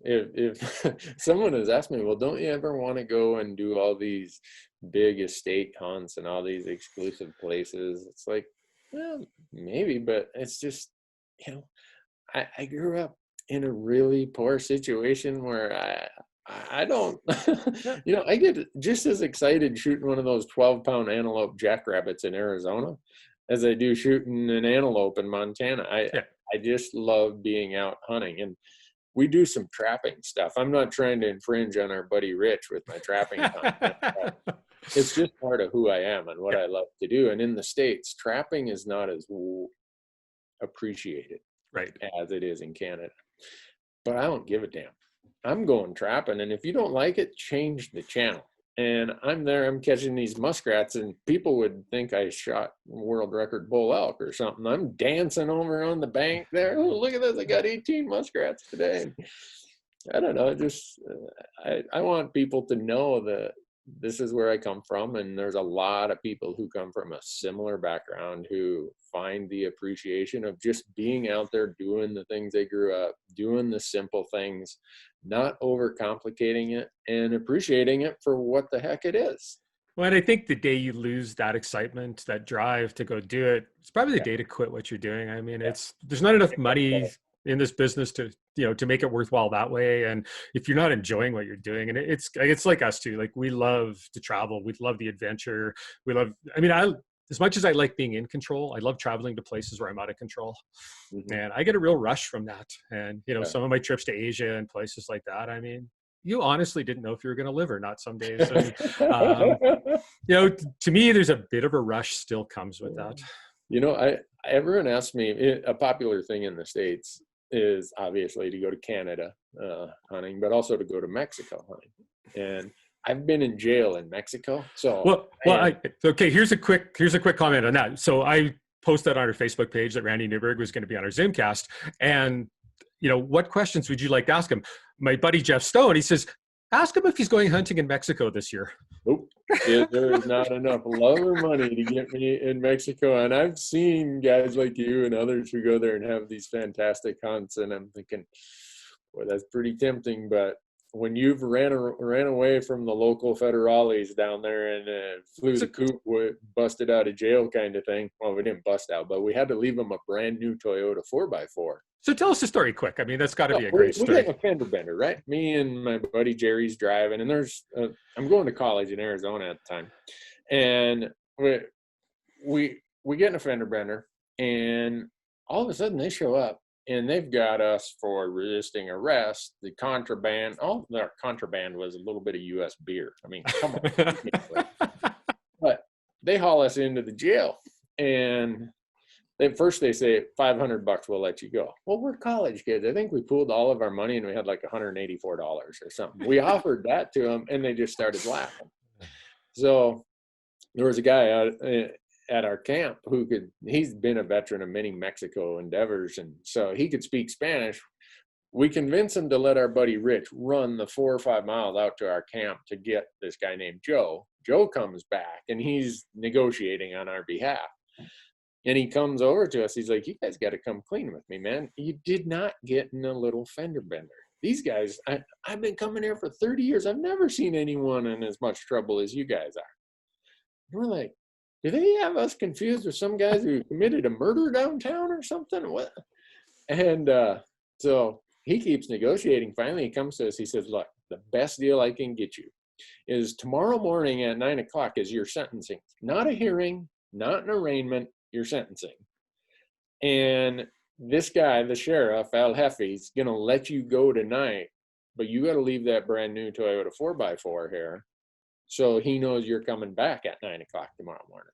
if someone has asked me, well, don't you ever want to go and do all these big estate hunts and all these exclusive places? It's like, well, maybe, but it's just I grew up in a really poor situation where I don't, I get just as excited shooting one of those 12-pound antelope jackrabbits in Arizona as I do shooting an antelope in Montana. I just love being out hunting, and we do some trapping stuff. I'm not trying to infringe on our buddy Rich with my trapping content. It's just part of who I am and what I love to do. And in the States, trapping is not as appreciated as it is in Canada. But I don't give a damn. I'm going trapping, and if you don't like it, change the channel. And I'm catching these muskrats, and people would think I shot world record bull elk or something. I'm dancing over on the bank there. Oh, look at this. I got 18 muskrats today. I don't know. Just I want people to know that this is where I come from, and there's a lot of people who come from a similar background who find the appreciation of just being out there doing the things they grew up doing, the simple things, not overcomplicating it, and appreciating it for what the heck it is. Well, and I think the day you lose that excitement, that drive to go do it, it's probably the Yeah, day to quit what you're doing. I mean, yeah. there's not enough money in this business to, to make it worthwhile that way. And if you're not enjoying what you're doing, and it's like us too, like we love to travel, we love the adventure. I mean, as much as I like being in control, I love traveling to places where I'm out of control. Mhm. And I get a real rush from that. And, Yeah. some of my trips to Asia and places like that, I mean, you honestly didn't know if you were going to live or not some days. And, um, to me, there's a bit of a rush still comes with that. Everyone asks me, a popular thing in the States is obviously to go to Canada hunting, but also to go to Mexico hunting. And I've been in jail in Mexico, so Okay. Here's a quick comment on that. So I posted on our Facebook page that Randy Newberg was going to be on our Zoomcast, and what questions would you like to ask him? My buddy Jeff Stone, he says, ask him if he's going hunting in Mexico this year. nope. There is not enough love or money to get me in Mexico. And I've seen guys like you and others who go there and have these fantastic hunts. And I'm thinking, boy, that's pretty tempting. But when you've ran away from the local federales down there and flew the coop, busted out of jail kind of thing. Well, we didn't bust out, but we had to leave them a brand new Toyota 4x4. So tell us the story quick. I mean, that's got to be a great story. We get a fender bender, right? Me and my buddy Jerry's driving, and I'm going to college in Arizona at the time, and we get in a fender bender, and all of a sudden they show up, and they've got us for resisting arrest. The contraband, their contraband was a little bit of U.S. beer. I mean, come on. But they haul us into the jail, and first they say $500 we'll let you go. Well, we're college kids. I think we pooled all of our money and we had like $184 or something. We offered that to them and they just started laughing. So there was a guy out at our camp he's been a veteran of many Mexico endeavors, and so he could speak Spanish. We convinced him to let our buddy Rich run the 4 or 5 miles out to our camp to get this guy named Joe. Joe comes back and he's negotiating on our behalf. And he comes over to us. He's like, you guys got to come clean with me, man. You did not get in a little fender bender. These guys, I've been coming here for 30 years. I've never seen anyone in as much trouble as you guys are. And we're like, do they have us confused with some guys who committed a murder downtown or something? What? And so he keeps negotiating. Finally, he comes to us. He says, look, the best deal I can get you is tomorrow morning at 9 o'clock is your sentencing. Not a hearing, not an arraignment. Your sentencing. And this guy, the sheriff, Al Hefe, is going to let you go tonight, but you got to leave that brand new Toyota 4x4 here so he knows you're coming back at 9 o'clock tomorrow morning.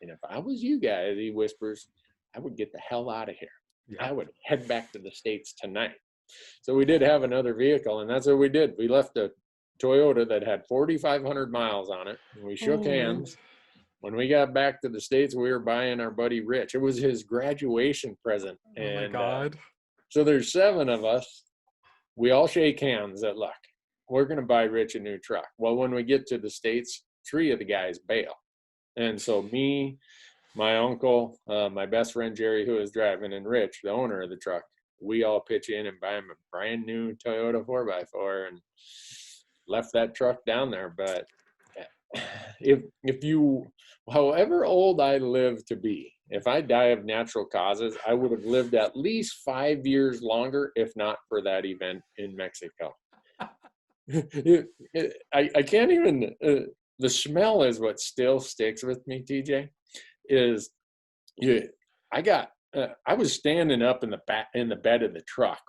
And if I was you guys, he whispers, I would get the hell out of here. Yeah. I would head back to the States tonight. So we did have another vehicle, and that's what we did. We left a Toyota that had 4,500 miles on it, and we shook hands. When we got back to the States, we were buying our buddy Rich. It was his graduation present. Oh my God. So there's 7 of us. We all shake hands at luck. We're going to buy Rich a new truck. Well, when we get to the States, 3 of the guys bail. And so me, my uncle, my best friend Jerry, who is driving, and Rich, the owner of the truck, we all pitch in and buy him a brand new Toyota 4x4 and left that truck down there. But if you, however old I live to be, if I die of natural causes, I would have lived at least 5 years longer, if not for that event in Mexico. I can't even, the smell is what still sticks with me, TJ, is I was standing up in the bed of the truck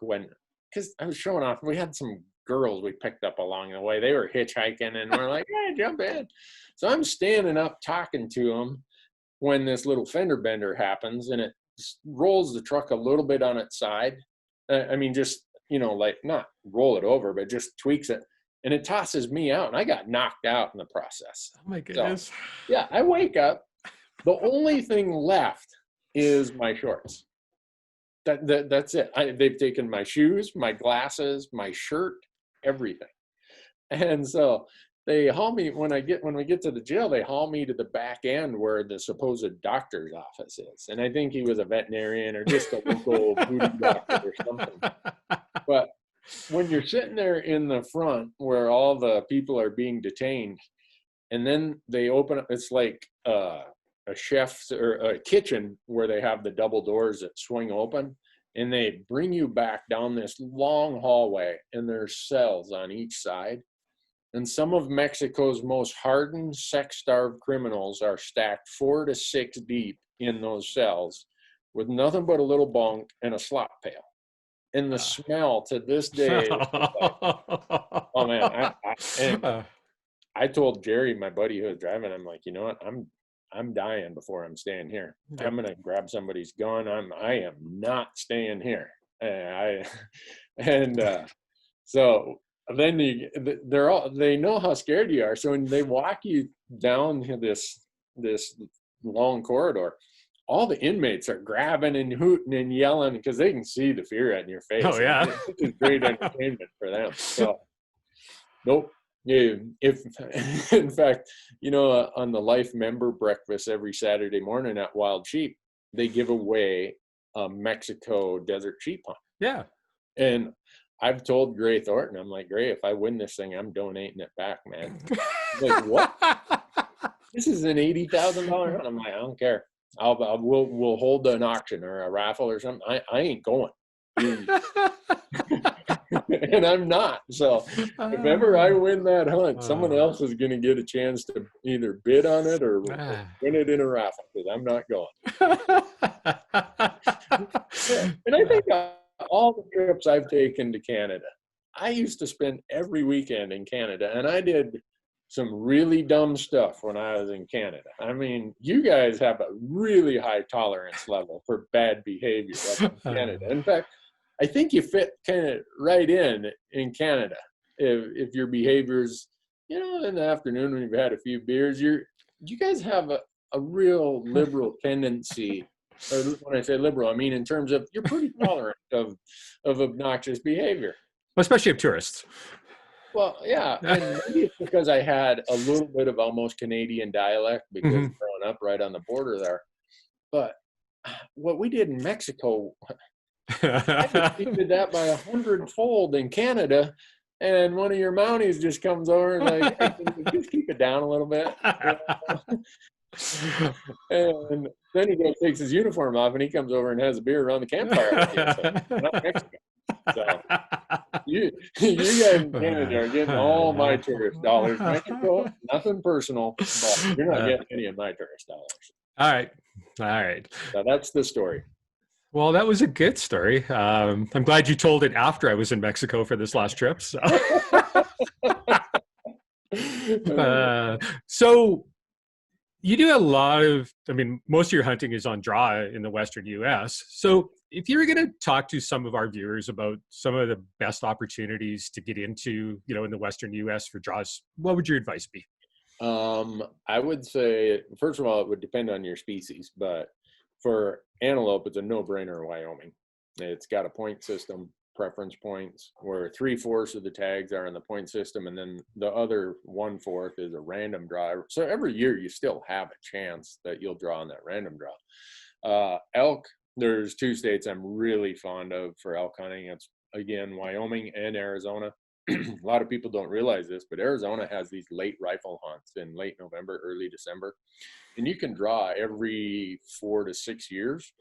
because I was showing off. We had some girls we picked up along the way. They were hitchhiking and we're like, hey, jump in. So I'm standing up talking to them when this little fender bender happens, and it rolls the truck a little bit on its side. I mean, just, like not roll it over, but just tweaks it. And it tosses me out, and I got knocked out in the process. Oh my goodness. So, yeah, I wake up. The only thing left is my shorts. That's it. They've taken my shoes, my glasses, my shirt, everything. And so they haul me when we get to the jail, they haul me to the back end where the supposed doctor's office is. And I think he was a veterinarian or just a local booty doctor or something. But when you're sitting there in the front where all the people are being detained, and then they open up, it's like a chef's or a kitchen where they have the double doors that swing open, and they bring you back down this long hallway, and there's cells on each side. And some of Mexico's most hardened, sex-starved criminals are stacked 4 to 6 deep in those cells with nothing but a little bunk and a slop pail. And the smell to this day, oh man! I told Jerry, my buddy who was driving, I'm like, you know what? I'm dying before I'm staying here. Yep. I'm gonna grab somebody's gun. I am not staying here. So then they know how scared you are. So when they walk you down this long corridor, all the inmates are grabbing and hooting and yelling because they can see the fear in your face. Oh yeah, it's great entertainment for them. So nope. Yeah, in fact, on the Life member breakfast every Saturday morning at Wild Sheep, they give away a Mexico desert sheep hunt. Yeah. And I've told Gray Thornton, I'm like, Gray, if I win this thing, I'm donating it back, man. He's like, what? This is an $80,000 hunt. I'm like, I don't care. We'll hold an auction or a raffle or something. I ain't going. And I'm not. So if ever I win that hunt, someone else is going to get a chance to either bid on it or win it in a raffle, because I'm not going. And I think all the trips I've taken to Canada, I used to spend every weekend in Canada, and I did some really dumb stuff when I was in Canada. I mean, you guys have a really high tolerance level for bad behavior up in Canada. In fact, I think you fit kind of right in Canada. If your behavior's, in the afternoon when you've had a few beers, you guys have a real liberal tendency. Or when I say liberal, I mean in terms of you're pretty tolerant of obnoxious behavior. Especially of tourists. Well, yeah, and maybe it's because I had a little bit of almost Canadian dialect because growing up right on the border there. But what we did in Mexico, I exceeded that by 100-fold in Canada, and one of your Mounties just comes over and like, hey, can you just keep it down a little bit? And then he takes his uniform off and he comes over and has a beer around the campfire with you. So, not Mexico. So you guys in Canada are getting all my tourist dollars. Mexico, nothing personal, but you're not getting any of my tourist dollars. All right. So that's the story. Well, that was a good story. I'm glad you told it after I was in Mexico for this last trip. So, so you do a lot of, most of your hunting is on draw in the Western U.S. So if you were going to talk to some of our viewers about some of the best opportunities to get into, in the Western U.S. for draws, what would your advice be? I would say, first of all, it would depend on your species, but for antelope, it's a no-brainer in Wyoming. It's got a point system, preference points, where 3/4 of the tags are in the point system, and then the other 1/4 is a random draw. So every year you still have a chance that you'll draw on that random draw. Elk, there's 2 states I'm really fond of for elk hunting. It's, again, Wyoming and Arizona. A lot of people don't realize this, but Arizona has these late rifle hunts in late November, early December. And you can draw every 4 to 6 years.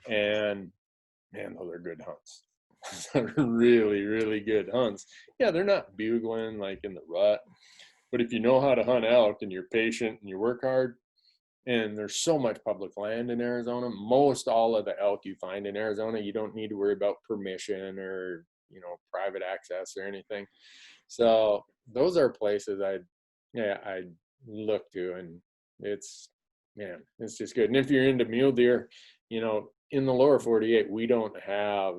And man, those are good hunts. They're really, really good hunts. Yeah, they're not bugling like in the rut. But if you know how to hunt elk and you're patient and you work hard, and there's so much public land in Arizona, most all of the elk you find in Arizona, you don't need to worry about permission or, private access or anything. So those are places I'd look to, and it's just good. And if you're into mule deer, in the lower 48, we don't have,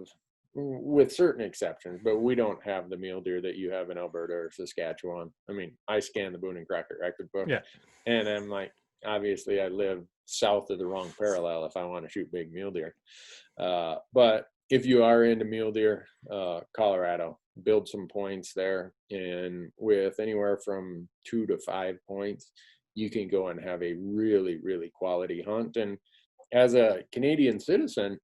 with certain exceptions, but we don't have the mule deer that you have in Alberta or Saskatchewan. I scan the Boone and Crockett record book, and I'm like, obviously I live south of the wrong parallel if I want to shoot big mule deer. But if you are into mule deer, Colorado, build some points there, and with anywhere from 2 to 5 points, you can go and have a really, really quality hunt. And as a Canadian citizen,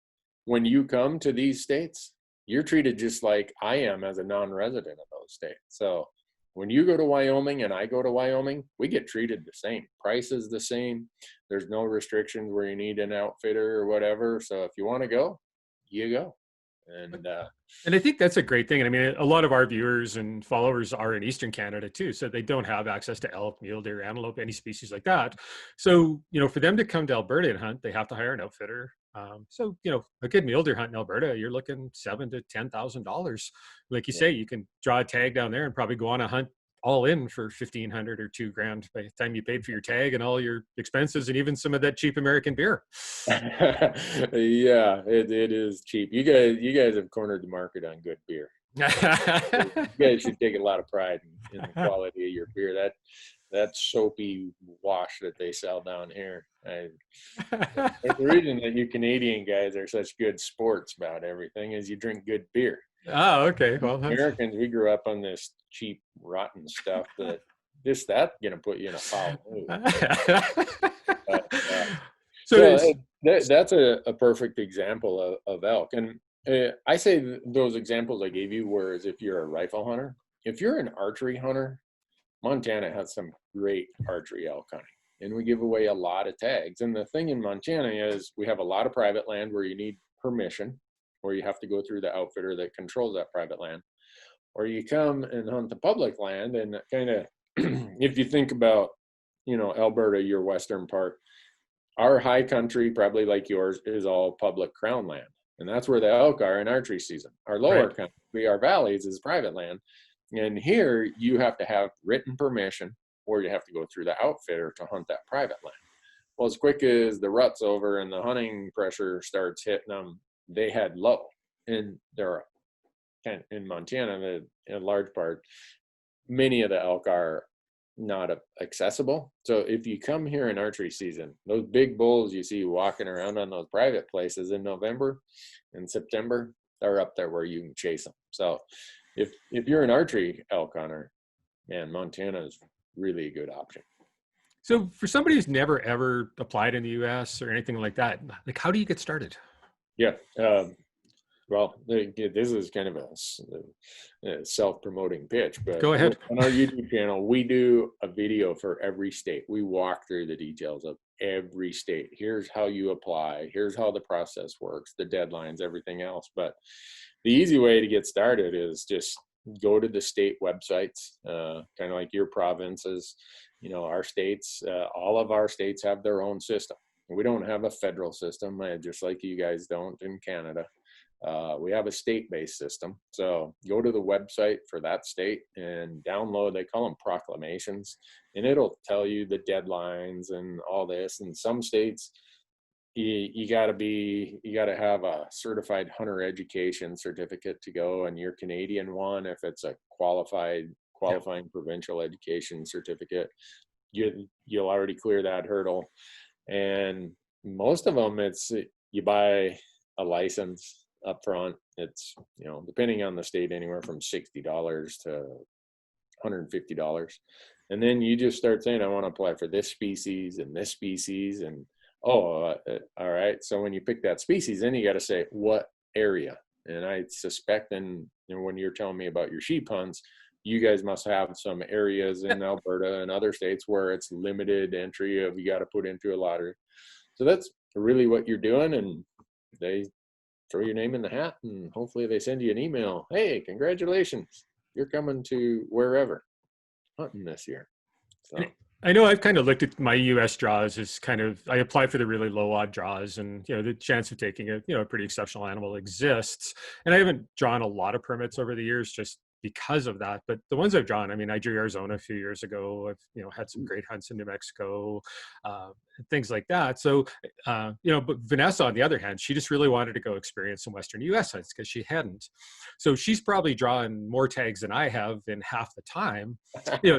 when you come to these states, you're treated just like I am as a non-resident of those states. So when you go to Wyoming and I go to Wyoming, we get treated the same. Price is the same. There's no restrictions where you need an outfitter or whatever. So if you want to go, you go. And I think that's a great thing. And I mean, a lot of our viewers and followers are in Eastern Canada too, so they don't have access to elk, mule deer, antelope, any species like that. So, for them to come to Alberta and hunt, they have to hire an outfitter. So, a good mule deer hunt in Alberta, you're looking $7,000 to $10,000. Like you say, you can draw a tag down there and probably go on a hunt all in for $1,500 or $2,000 by the time you paid for your tag and all your expenses and even some of that cheap American beer. Yeah, it is cheap. You guys have cornered the market on good beer. You guys should take a lot of pride in the quality of your beer. That soapy wash that they sell down here. The reason that you Canadian guys are such good sports about everything is you drink good beer. Oh, okay. Well, Americans, we grew up on this cheap, rotten stuff that's gonna put you in a foul mood. That's a perfect example of elk. And I say those examples I gave you were as if you're a rifle hunter. If you're an archery hunter, Montana has some great archery elk hunting, and we give away a lot of tags. And the thing in Montana is we have a lot of private land where you need permission, or you have to go through the outfitter that controls that private land, or you come and hunt the public land. And kind of, if you think about, Alberta, your western part, our high country, probably like yours, is all public crown land. And that's where the elk are in archery season. Our lower country, our valleys, is private land. And here you have to have written permission, or you have to go through the outfitter to hunt that private land. Well, as quick as the rut's over and the hunting pressure starts hitting them, they head low. And there are, in Montana, in large part, many of the elk are not accessible. So if you come here in archery season, those big bulls you see walking around on those private places in November and September are up there where you can chase them. So if you're an archery elk hunter, man, Montana is really a good option. So for somebody who's never ever applied in the US or anything like that, like, how do you get started? Yeah. Well, this is kind of a self-promoting pitch, but go ahead. On our YouTube channel, we do a video for every state. We walk through the details of every state. Here's how you apply. Here's how the process works, the deadlines, everything else. But the easy way to get started is just go to the state websites, kind of like your provinces, our states. All of our states have their own system. We don't have a federal system, just like you guys don't in Canada. We have a state-based system. So go to the website for that state and download, they call them proclamations, and it'll tell you the deadlines and all this. And some states, you gotta have a certified hunter education certificate to go, and your Canadian one, if it's a qualifying provincial education certificate, you'll already clear that hurdle. And most of them, it's you buy a license up front. It's, depending on the state, anywhere from $60 to $150. And then you just start saying, I want to apply for this species and this species. And, all right. So when you pick that species, then you got to say what area. And I suspect, and when you're telling me about your sheep hunts, you guys must have some areas in Alberta and other states where it's limited entry of, you got to put into a lottery. So that's really what you're doing. And they throw your name in the hat, and hopefully they send you an email. Hey, congratulations, you're coming to wherever hunting this year. So I know I've kind of looked at my US draws as I apply for the really low odd draws, and the chance of taking a pretty exceptional animal exists. And I haven't drawn a lot of permits over the years, just because of that. But the ones I've drawn, I mean, I drew Arizona a few years ago. I've, had some great hunts in New Mexico, things like that. So, but Vanessa, on the other hand, she just really wanted to go experience some Western US hunts because she hadn't. So she's probably drawn more tags than I have in half the time,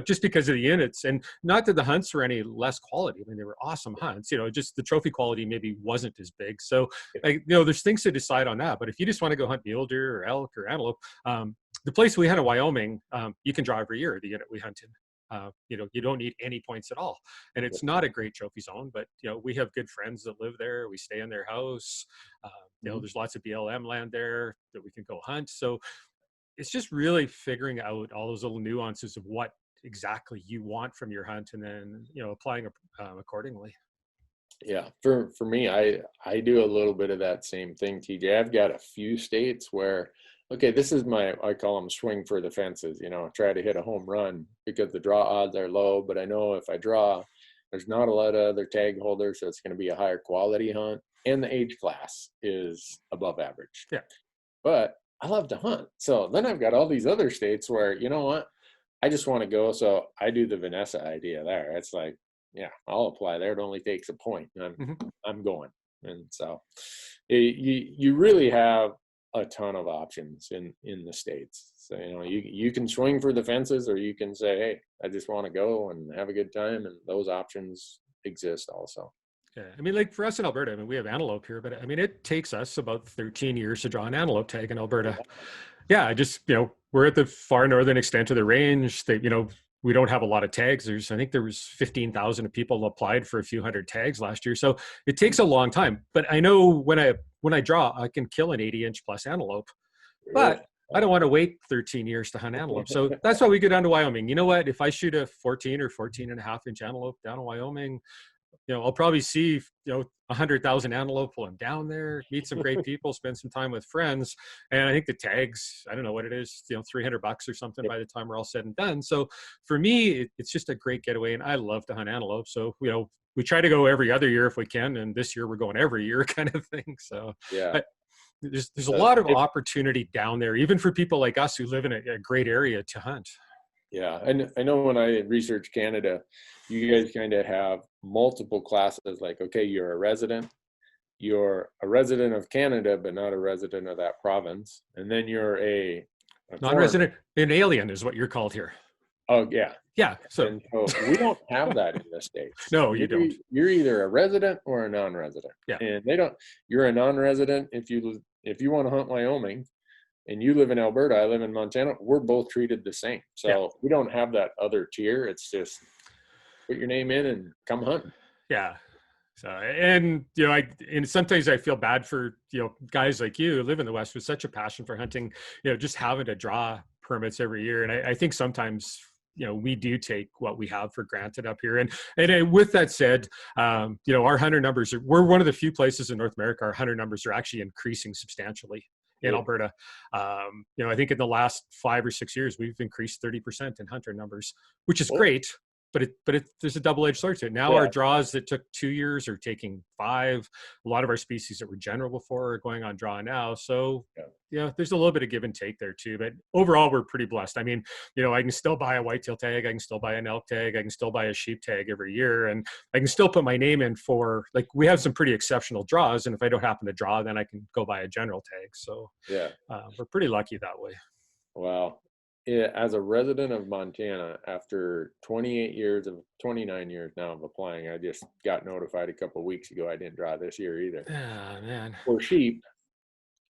just because of the units. And not that the hunts were any less quality. I mean, they were awesome hunts, just the trophy quality maybe wasn't as big. So, there's things to decide on that. But if you just want to go hunt mule deer or elk or antelope, the place we hunt in Wyoming, you can draw every year, the unit we hunt in. You don't need any points at all. And it's not a great trophy zone, but, we have good friends that live there. We stay in their house. There's lots of BLM land there that we can go hunt. So it's just really figuring out all those little nuances of what exactly you want from your hunt, and then, applying accordingly. Yeah, for me, I do a little bit of that same thing, TJ. I've got a few states where, okay, this is I call them swing for the fences, try to hit a home run because the draw odds are low, but I know if I draw, there's not a lot of other tag holders, so it's going to be a higher quality hunt, and the age class is above average. Yeah. But I love to hunt. So then I've got all these other states where, you know what, I just want to go. So I do the Vanessa idea there. It's like, yeah, I'll apply there. It only takes a point. I'm going. And so you really have a ton of options in the States. So, you can swing for the fences, or you can say, hey, I just want to go and have a good time. And those options exist also. Yeah. I mean, like for us in Alberta, we have antelope here, but it takes us about 13 years to draw an antelope tag in Alberta. Yeah. We're at the far northern extent of the range. We don't have a lot of tags. I think there was 15,000 people applied for a few hundred tags last year. So it takes a long time, but I know when I draw, I can kill an 80-inch plus antelope, but I don't want to wait 13 years to hunt antelope. So that's why we go down to Wyoming. You know what? If I shoot a 14 or 14 and a half inch antelope down in Wyoming, I'll probably see, 100,000 antelope while I'm down there, meet some great people, spend some time with friends. And I think the tags, I don't know what it is, $300 or something by the time we're all said and done. So for me, it's just a great getaway, and I love to hunt antelope. So, we try to go every other year if we can. And this year we're going every year kind of thing. So yeah, there's a lot of opportunity down there, even for people like us who live in a great area to hunt. Yeah, and I know when I researched Canada, you guys kind of have multiple classes. Like, okay, you're a resident of Canada, but not a resident of that province, and then you're a non-resident, an alien is what you're called here. Oh yeah, yeah. So we don't have that in the States. No, you don't. You're either a resident or a non-resident. Yeah, and they don't. You're a non-resident if you want to hunt Wyoming. And you live in Alberta, I live in Montana, we're both treated the same. So we don't have that other tier. It's just put your name in and come hunt. Yeah. So, and, and sometimes I feel bad for, guys like you who live in the West with such a passion for hunting, just having to draw permits every year. And I think sometimes, we do take what we have for granted up here. And with that said, our hunter numbers, we're one of the few places in North America, our hunter numbers are actually increasing substantially. In Alberta. I think in the last 5 or 6 years, we've increased 30% in hunter numbers, which is great, but there's a double-edged sword to it. Now our draws that took 2 years are taking 5. A lot of our species that were general before are going on draw now. So there's a little bit of give and take there too, but overall we're pretty blessed. I mean, I can still buy a whitetail tag, I can still buy an elk tag, I can still buy a sheep tag every year, and I can still put my name in for, like, we have some pretty exceptional draws, and if I don't happen to draw, then I can go buy a general tag. So we're pretty lucky that way. Wow. Yeah, as a resident of Montana, after 29 years now of applying, I just got notified a couple of weeks ago I didn't draw this year either. Oh, man. For sheep,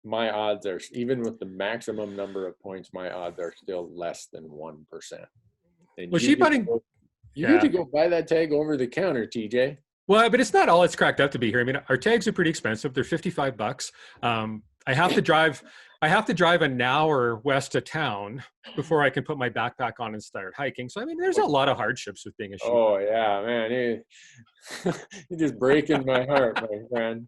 my odds are, even with the maximum number of points, my odds are still less than 1%. And well, sheep hunting, you need to go buy that tag over the counter, TJ. Well, but it's not all it's cracked up to be here. I mean, our tags are pretty expensive. They're $55. I have to drive an hour west of town before I can put my backpack on and start hiking. So, I mean, there's a lot of hardships with being a sheep. Oh, yeah, man. You're just breaking my heart, my friend.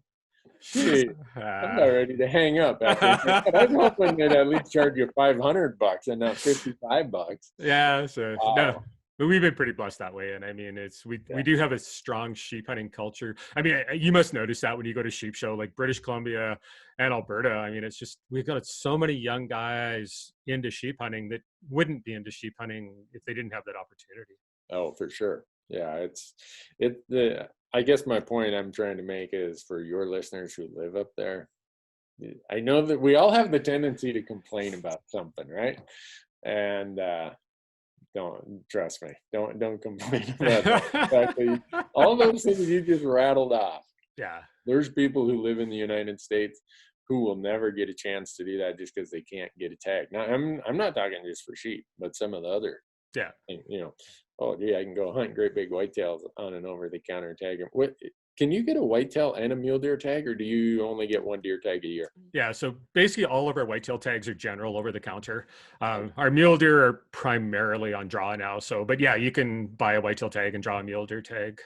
Gee, I'm not ready to hang up. I was hoping they'd at least charge you $500 and not $55. Yeah, so wow. no. But we've been pretty blessed that way. And I mean, we Yeah. do have a strong sheep hunting culture. I mean, you must notice that when you go to sheep show, like British Columbia and Alberta. I mean, it's just, we've got so many young guys into sheep hunting that wouldn't be into sheep hunting if they didn't have that opportunity. Oh, for sure. Yeah, I guess my point I'm trying to make is for your listeners who live up there. I know that we all have the tendency to complain about something, right? And don't trust me. Don't complain about that. Exactly. All those things you just rattled off. Yeah. There's people who live in the United States who will never get a chance to do that just because they can't get a tag. Now, I'm not talking just for sheep, but some of the other, Yeah. oh yeah, I can go hunt great big whitetails on an over-the-counter tag. What can you get a whitetail and a mule deer tag, or do you only get one deer tag a year? Yeah, so basically all of our whitetail tags are general over the counter. Our mule deer are primarily on draw now. So, but yeah, you can buy a whitetail tag and draw a mule deer tag.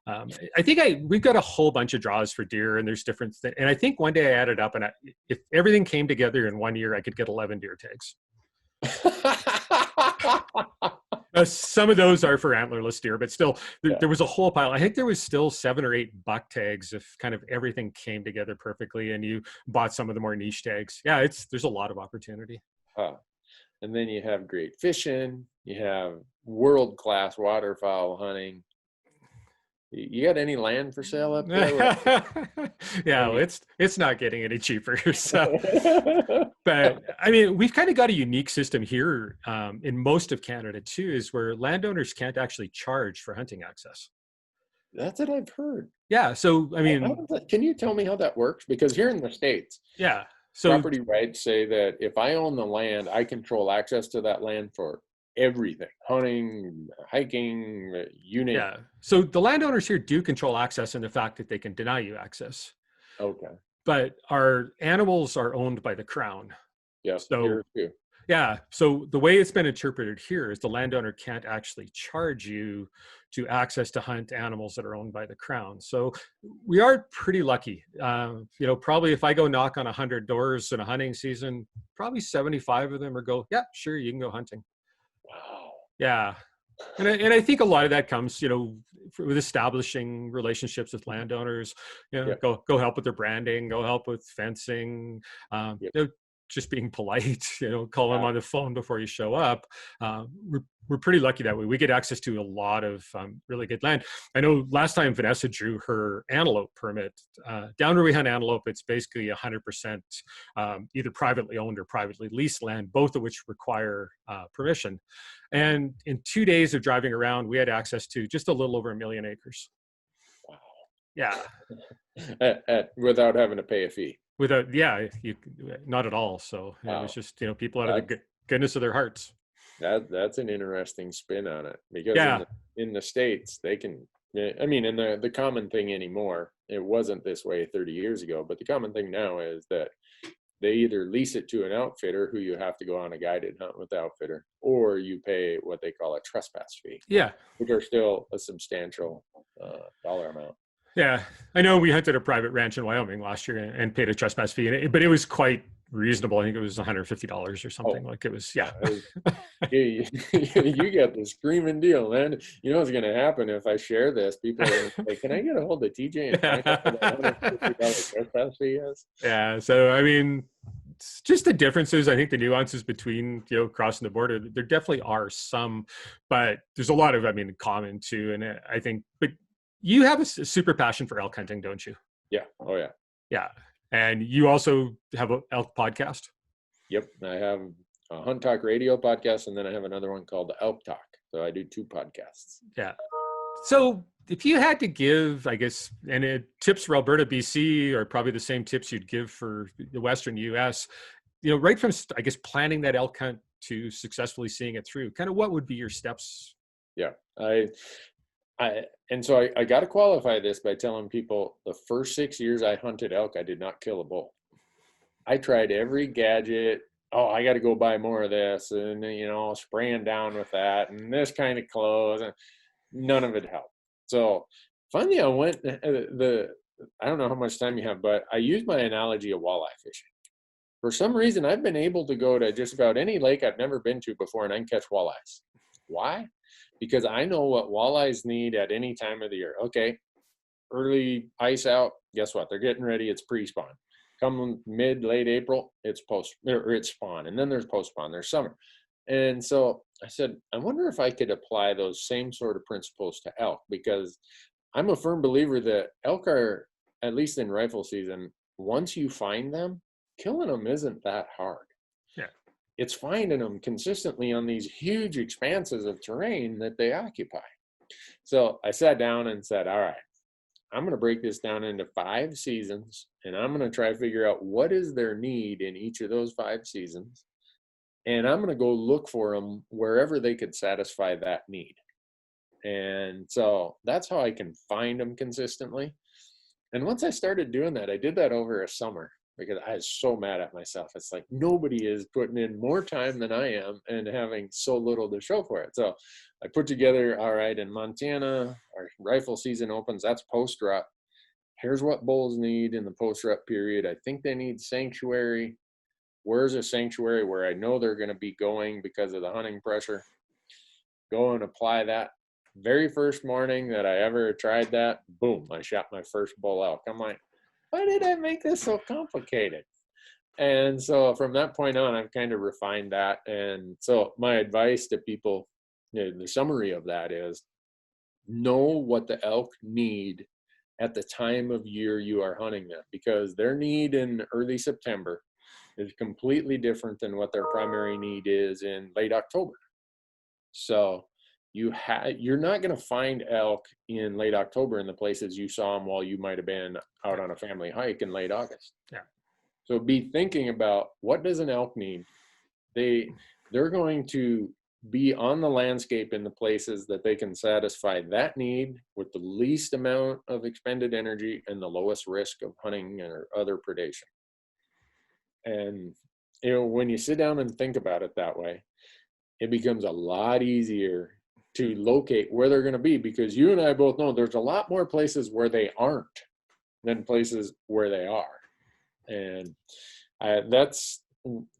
I think we've got a whole bunch of draws for deer, and there's different things. And I think one day I added up, and if everything came together in 1 year, I could get 11 deer tags. Some of those are for antlerless deer, but still, there was a whole pile. I think there was still 7 or 8 buck tags if kind of everything came together perfectly, and you bought some of the more niche tags. Yeah, there's a lot of opportunity. And then you have great fishing. You have world-class waterfowl hunting. You got any land for sale up there? Yeah, well, it's not getting any cheaper. So, but I mean, we've kind of got a unique system here in most of Canada too, is where landowners can't actually charge for hunting access. That's what I've heard. Yeah, so I mean, can you tell me how that works? Because here in the States, yeah, so property rights say that if I own the land, I control access to that land for everything: hunting, hiking, you name it. Yeah. So the landowners here do control access in the fact that they can deny you access. Okay. But our animals are owned by the Crown. Yeah. So here too. yeah. So the way it's been interpreted here is the landowner can't actually charge you to access to hunt animals that are owned by the Crown. So we are pretty lucky. Probably if I go knock on 100 doors in a hunting season, probably 75 of them are go, yeah, sure, you can go hunting. Wow. Yeah. And I think a lot of that comes, with establishing relationships with landowners, go help with their branding, go help with fencing, just being polite, call them on the phone before you show up. We're pretty lucky that way. We get access to a lot of really good land. I know last time Vanessa drew her antelope permit, down where we hunt antelope, it's basically 100% either privately owned or privately leased land, both of which require permission. And in 2 days of driving around, we had access to just a little over 1 million acres. Wow. Yeah. Without having to pay a fee. Not at all. So it was just, people out of the goodness of their hearts. That's an interesting spin on it, because in the States, they can, I mean, and the common thing anymore, it wasn't this way 30 years ago, but the common thing now is that they either lease it to an outfitter who you have to go on a guided hunt with the outfitter, or you pay what they call a trespass fee. Yeah. Which are still a substantial dollar amount. Yeah. I know we hunted a private ranch in Wyoming last year and paid a trespass fee, but it was quite reasonable. I think it was $150 or something. Like it was, yeah. You got the screaming deal, man. You know what's going to happen if I share this? People are going to say, can I get a hold of TJ and find out what that $150 trespass fee is? Yeah. So, I mean, it's just the differences. I think the nuances between, crossing the border, there definitely are some, but there's a lot of, common too. And I think, but you have a super passion for elk hunting, don't you? Yeah. Oh yeah. Yeah. And you also have an elk podcast? Yep. I have a Hunt Talk Radio podcast, and then I have another one called the Elk Talk. So I do 2 podcasts. Yeah. So if you had to give, I guess, tips for Alberta, BC are probably the same tips you'd give for the Western US, right from, I guess, planning that elk hunt to successfully seeing it through, kind of what would be your steps? Yeah. And so I got to qualify this by telling people the first 6 years I hunted elk, I did not kill a bull. I tried every gadget. Oh, I got to go buy more of this, and spraying down with that and this kind of clothes, and none of it helped. So finally I went, I don't know how much time you have, but I used my analogy of walleye fishing. For some reason, I've been able to go to just about any lake I've never been to before, and I can catch walleyes. Why? because I know what walleyes need at any time of the year. Okay, early ice out, guess what? They're getting ready. It's pre-spawn. Come late April, it's it's spawn, and then there's post-spawn. There's summer, and so I said, I wonder if I could apply those same sort of principles to elk, because I'm a firm believer that elk are, at least in rifle season, once you find them, killing them isn't that hard. Yeah. It's finding them consistently on these huge expanses of terrain that they occupy. So I sat down and said, all right, I'm going to break this down into 5 seasons, and I'm going to try to figure out what is their need in each of those 5 seasons. And I'm going to go look for them wherever they could satisfy that need. And so that's how I can find them consistently. And once I started doing that, I did that over a summer, because I was so mad at myself. It's like, nobody is putting in more time than I am and having so little to show for it. So I put together, all right, in Montana, our rifle season opens, that's post-rut. Here's what bulls need in the post-rut period. I think they need sanctuary. Where's a sanctuary where I know they're going to be going because of the hunting pressure? Go and apply that. Very first morning that I ever tried that, boom, I shot my first bull elk. I'm like, why did I make this so complicated? And so from that point on, I've kind of refined that. And so my advice to people, the summary of that is, know what the elk need at the time of year you are hunting them, because their need in early September is completely different than what their primary need is in late October. So you're not going to find elk in late October in the places you saw them while you might have been out on a family hike in late August. Yeah. So be thinking about, what does an elk need? They're going to be on the landscape in the places that they can satisfy that need with the least amount of expended energy and the lowest risk of hunting or other predation. And when you sit down and think about it that way, it becomes a lot easier to locate where they're going to be, because you and I both know there's a lot more places where they aren't than places where they are. And that's,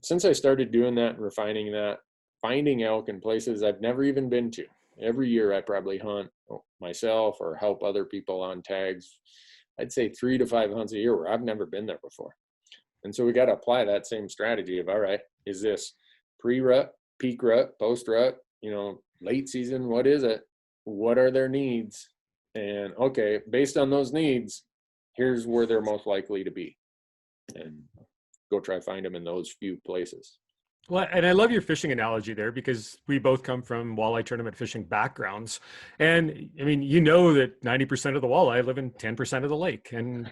since I started doing that and refining that, finding elk in places I've never even been to. Every year I probably hunt myself or help other people on tags. I'd say 3 to 5 hunts a year where I've never been there before. And so we got to apply that same strategy of, all right, is this pre-rut, peak rut, post-rut, late season? What is it? What are their needs? And okay, based on those needs, here's where they're most likely to be. And go try to find them in those few places. Well, and I love your fishing analogy there, because we both come from walleye tournament fishing backgrounds. And I mean, that 90% of the walleye live in 10% of the lake. And,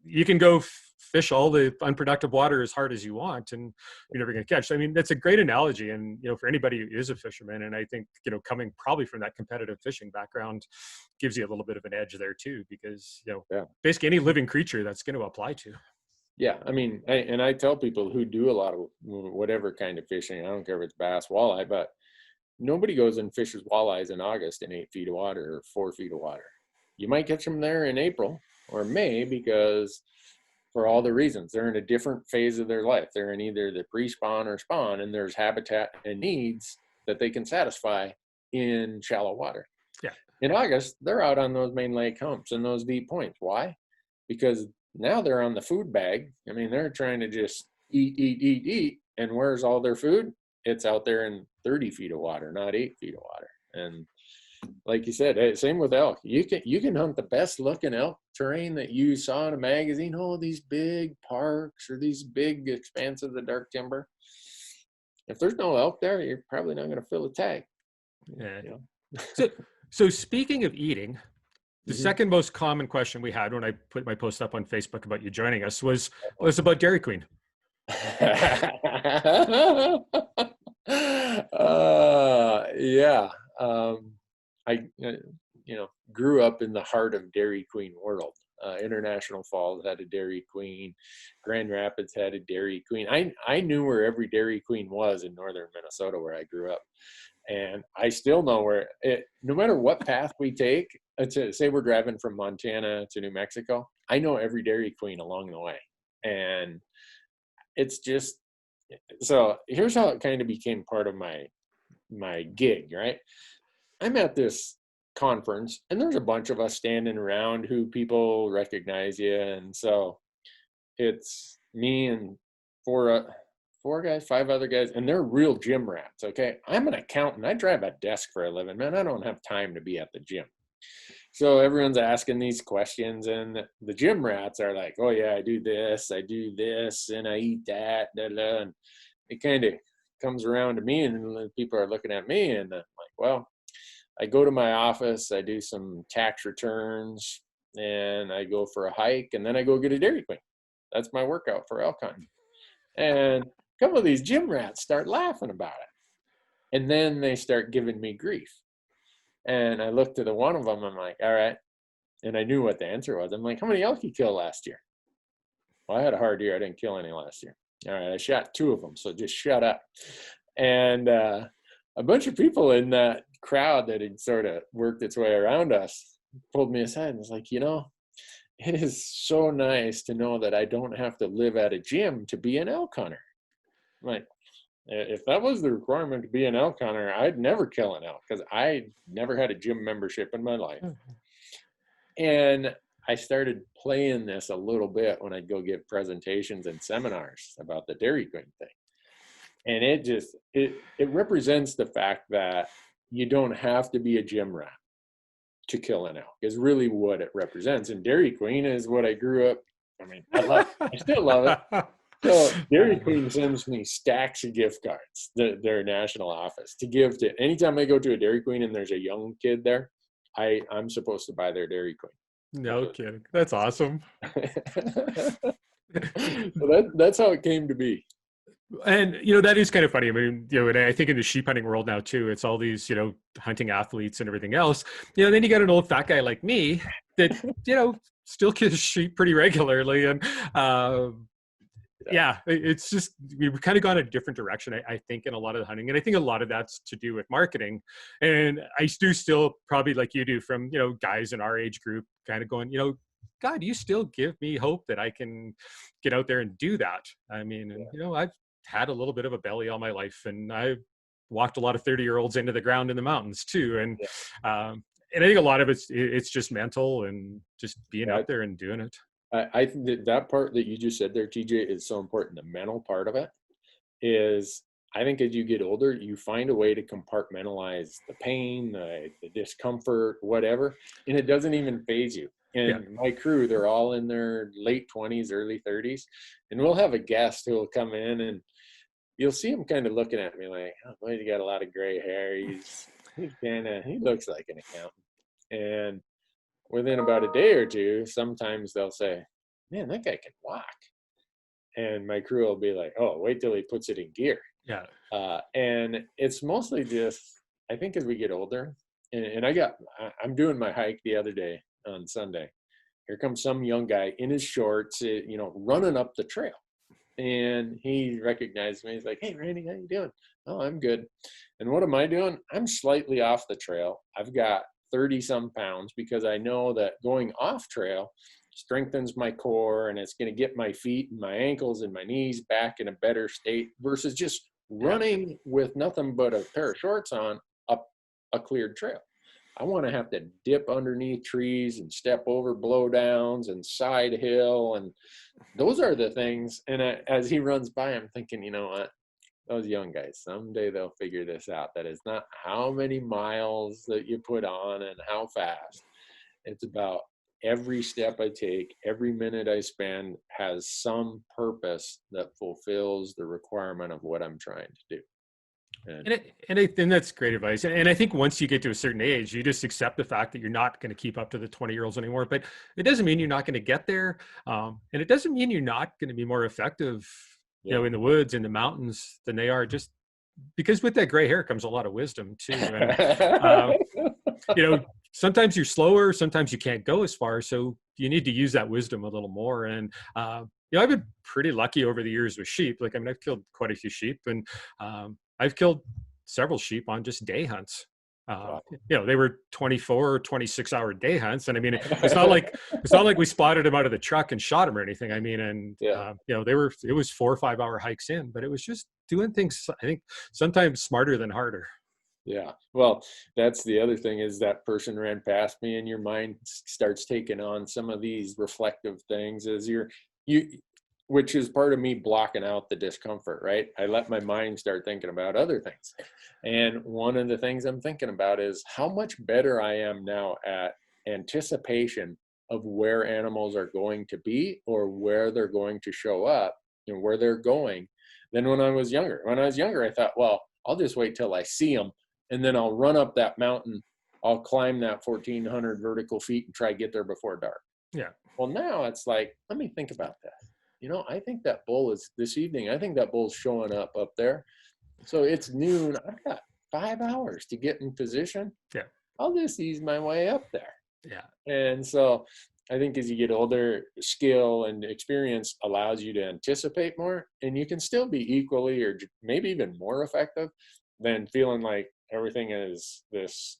you can go fish all the unproductive water as hard as you want, and you're never going to catch. I mean, that's a great analogy. And, for anybody who is a fisherman, and I think, coming probably from that competitive fishing background gives you a little bit of an edge there too, because, basically any living creature that's going to apply to. Yeah, I mean, I tell people who do a lot of whatever kind of fishing, I don't care if it's bass, walleye, but nobody goes and fishes walleyes in August in 8 feet of water or 4 feet of water. You might catch them there in April or May, because for all the reasons, they're in a different phase of their life. They're in either the pre-spawn or spawn, and there's habitat and needs that they can satisfy in shallow water. Yeah. In August, they're out on those main lake humps and those deep points. Why? Because now they're on the food bag. I mean, they're trying to just eat. And where's all their food? It's out there in 30 feet of water, not 8 feet of water. And like you said, same with elk. You can hunt the best looking elk terrain that you saw in a magazine. Oh, these big parks or these big expanses of dark timber. If there's no elk there, you're probably not going to fill a tag. Yeah. So speaking of eating, the second most common question we had when I put my post up on Facebook about you joining us was about Dairy Queen. Yeah. I grew up in the heart of Dairy Queen world. International Falls had a Dairy Queen. Grand Rapids had a Dairy Queen. I knew where every Dairy Queen was in northern Minnesota where I grew up. And I still know where no matter what path we take, say we're driving from Montana to New Mexico, I know every Dairy Queen along the way. And it's just, so here's how it kind of became part of my my gig, right? I'm at this conference and there's a bunch of us standing around who people recognize you. And so it's me and four guys, five other guys, and they're real gym rats. Okay. I'm an accountant. I drive a desk for a living, man. I don't have time to be at the gym. So everyone's asking these questions, and the gym rats are like, oh yeah, I do this, and I eat that, and it kind of comes around to me, and people are looking at me, and I'm like, well, I go to my office, I do some tax returns, and I go for a hike, and then I go get a Dairy Queen. That's my workout for elk hunting. And a couple of these gym rats start laughing about it. And then they start giving me grief. And I looked to the one of them, I'm like, all right. And I knew what the answer was. I'm like, how many elk you killed last year? Well, I had a hard year. I didn't kill any last year. All right, I shot 2 of them, so just shut up. And a bunch of people in that crowd that had sort of worked its way around us pulled me aside and was like, you know, it is so nice to know that I don't have to live at a gym to be an elk hunter. I'm like, if that was the requirement to be an elk hunter, I'd never kill an elk because I never had a gym membership in my life. And I started playing this a little bit when I'd go give presentations and seminars about the Dairy Queen thing. And it represents the fact that you don't have to be a gym rat to kill an elk is really what it represents. And Dairy Queen is what I grew up. I mean, I still love it. So Dairy Queen sends me stacks of gift cards, their national office, to give to anytime I go to a Dairy Queen and there's a young kid there, I'm supposed to buy their Dairy Queen. No kidding. That's awesome. So that's how it came to be. And, you know, that is kind of funny. I mean, you know, and I think in the sheep hunting world now too, it's all these, you know, hunting athletes and everything else. You know, then you got an old fat guy like me that, you know, still kills sheep pretty regularly. And, yeah, it's just, we've kind of gone a different direction, I think, in a lot of the hunting. And I think a lot of that's to do with marketing. And I do still, probably like you do, from, you know, guys in our age group kind of going, you know, God, you still give me hope that I can get out there and do that. I mean, and, you know, I've had a little bit of a belly all my life, and I've walked a lot of 30-year-olds into the ground in the mountains too. And, and I think a lot of it's just mental and just being out there and doing it. I think that part that you just said there, TJ, is so important. The mental part of it is, I think as you get older, you find a way to compartmentalize the pain, the discomfort, whatever, and it doesn't even faze you. And my crew, they're all in their late 20s, early 30s, and we'll have a guest who will come in, and you'll see him kind of looking at me like, oh, boy, he's got a lot of gray hair. He looks like an accountant. And within about a day or two, sometimes they'll say, man, that guy can walk. And my crew will be like, oh, wait till he puts it in gear. Yeah. And it's mostly just, I think as we get older, and I'm doing my hike the other day on Sunday. Here comes some young guy in his shorts, you know, running up the trail. And he recognized me. He's like, hey, Randy, how you doing? Oh, I'm good. And what am I doing? I'm slightly off the trail. I've got 30 some pounds because I know that going off trail strengthens my core, and it's going to get my feet and my ankles and my knees back in a better state versus just running with nothing but a pair of shorts on up a cleared trail. I want to have to dip underneath trees and step over blowdowns and side hill. And those are the things. And as he runs by, I'm thinking, you know what? Those young guys, someday they'll figure this out. That it's not how many miles that you put on and how fast. It's about every step I take, every minute I spend has some purpose that fulfills the requirement of what I'm trying to do. And that's great advice. And I think once you get to a certain age, you just accept the fact that you're not going to keep up to the 20-year-olds anymore. But it doesn't mean you're not going to get there. And it doesn't mean you're not going to be more effective, you know, in the woods, in the mountains than they are, just because with that gray hair comes a lot of wisdom too. And, you know, sometimes you're slower, sometimes you can't go as far. So you need to use that wisdom a little more. And, you know, I've been pretty lucky over the years with sheep. Like, I mean, I've killed quite a few sheep, and I've killed several sheep on just day hunts. You know, they were 24 or 26-hour day hunts. And I mean, it's not like we spotted them out of the truck and shot them or anything. I mean, and, you know, it was 4 or 5 hour hikes in, but it was just doing things, I think, sometimes smarter than harder. Yeah. Well, that's the other thing, is that person ran past me, and your mind starts taking on some of these reflective things as you, which is part of me blocking out the discomfort, right? I let my mind start thinking about other things. And one of the things I'm thinking about is how much better I am now at anticipation of where animals are going to be, or where they're going to show up and where they're going, than when I was younger. When I was younger, I thought, well, I'll just wait till I see them, and then I'll run up that mountain. I'll climb that 1,400 vertical feet and try to get there before dark. Yeah. Well, now it's like, let me think about that. I think that bull is this evening. I think that bull's showing up there. So it's noon. I've got 5 hours to get in position. Yeah. I'll just ease my way up there. Yeah. And so I think as you get older, skill and experience allows you to anticipate more, and you can still be equally or maybe even more effective than feeling like everything is this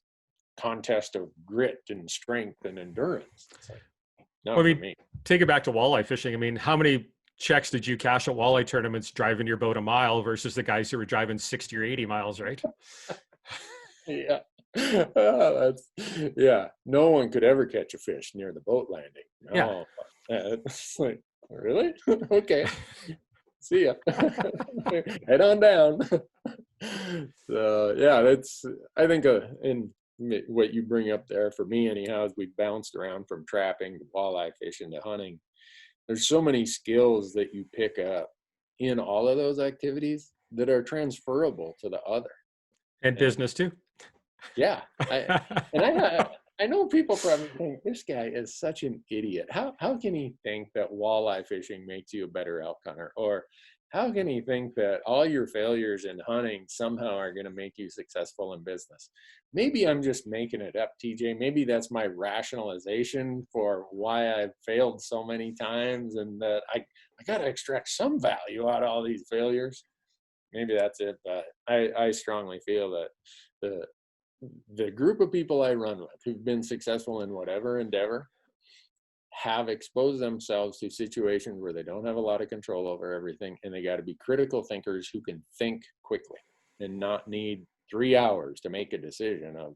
contest of grit and strength and endurance. It's like, not for me. Take it back to walleye fishing. I mean, how many checks did you cash at walleye tournaments driving your boat a mile versus the guys who were driving 60 or 80 miles, right? Yeah. Yeah. No one could ever catch a fish near the boat landing. No. Yeah. It's like, really? Okay. See ya. Head on down. So yeah, I think in what you bring up there, for me anyhow, is we bounced around from trapping to walleye fishing to hunting. There's so many skills that you pick up in all of those activities that are transferable to the other. And business too. Yeah. I know people probably think this guy is such an idiot. How can he think that walleye fishing makes you a better elk hunter? Or how can he think that all your failures in hunting somehow are going to make you successful in business? Maybe I'm just making it up, TJ. Maybe that's my rationalization for why I've failed so many times, and that I got to extract some value out of all these failures. Maybe that's it. But I strongly feel that the group of people I run with who've been successful in whatever endeavor have exposed themselves to situations where they don't have a lot of control over everything, and they got to be critical thinkers who can think quickly and not need 3 hours to make a decision of,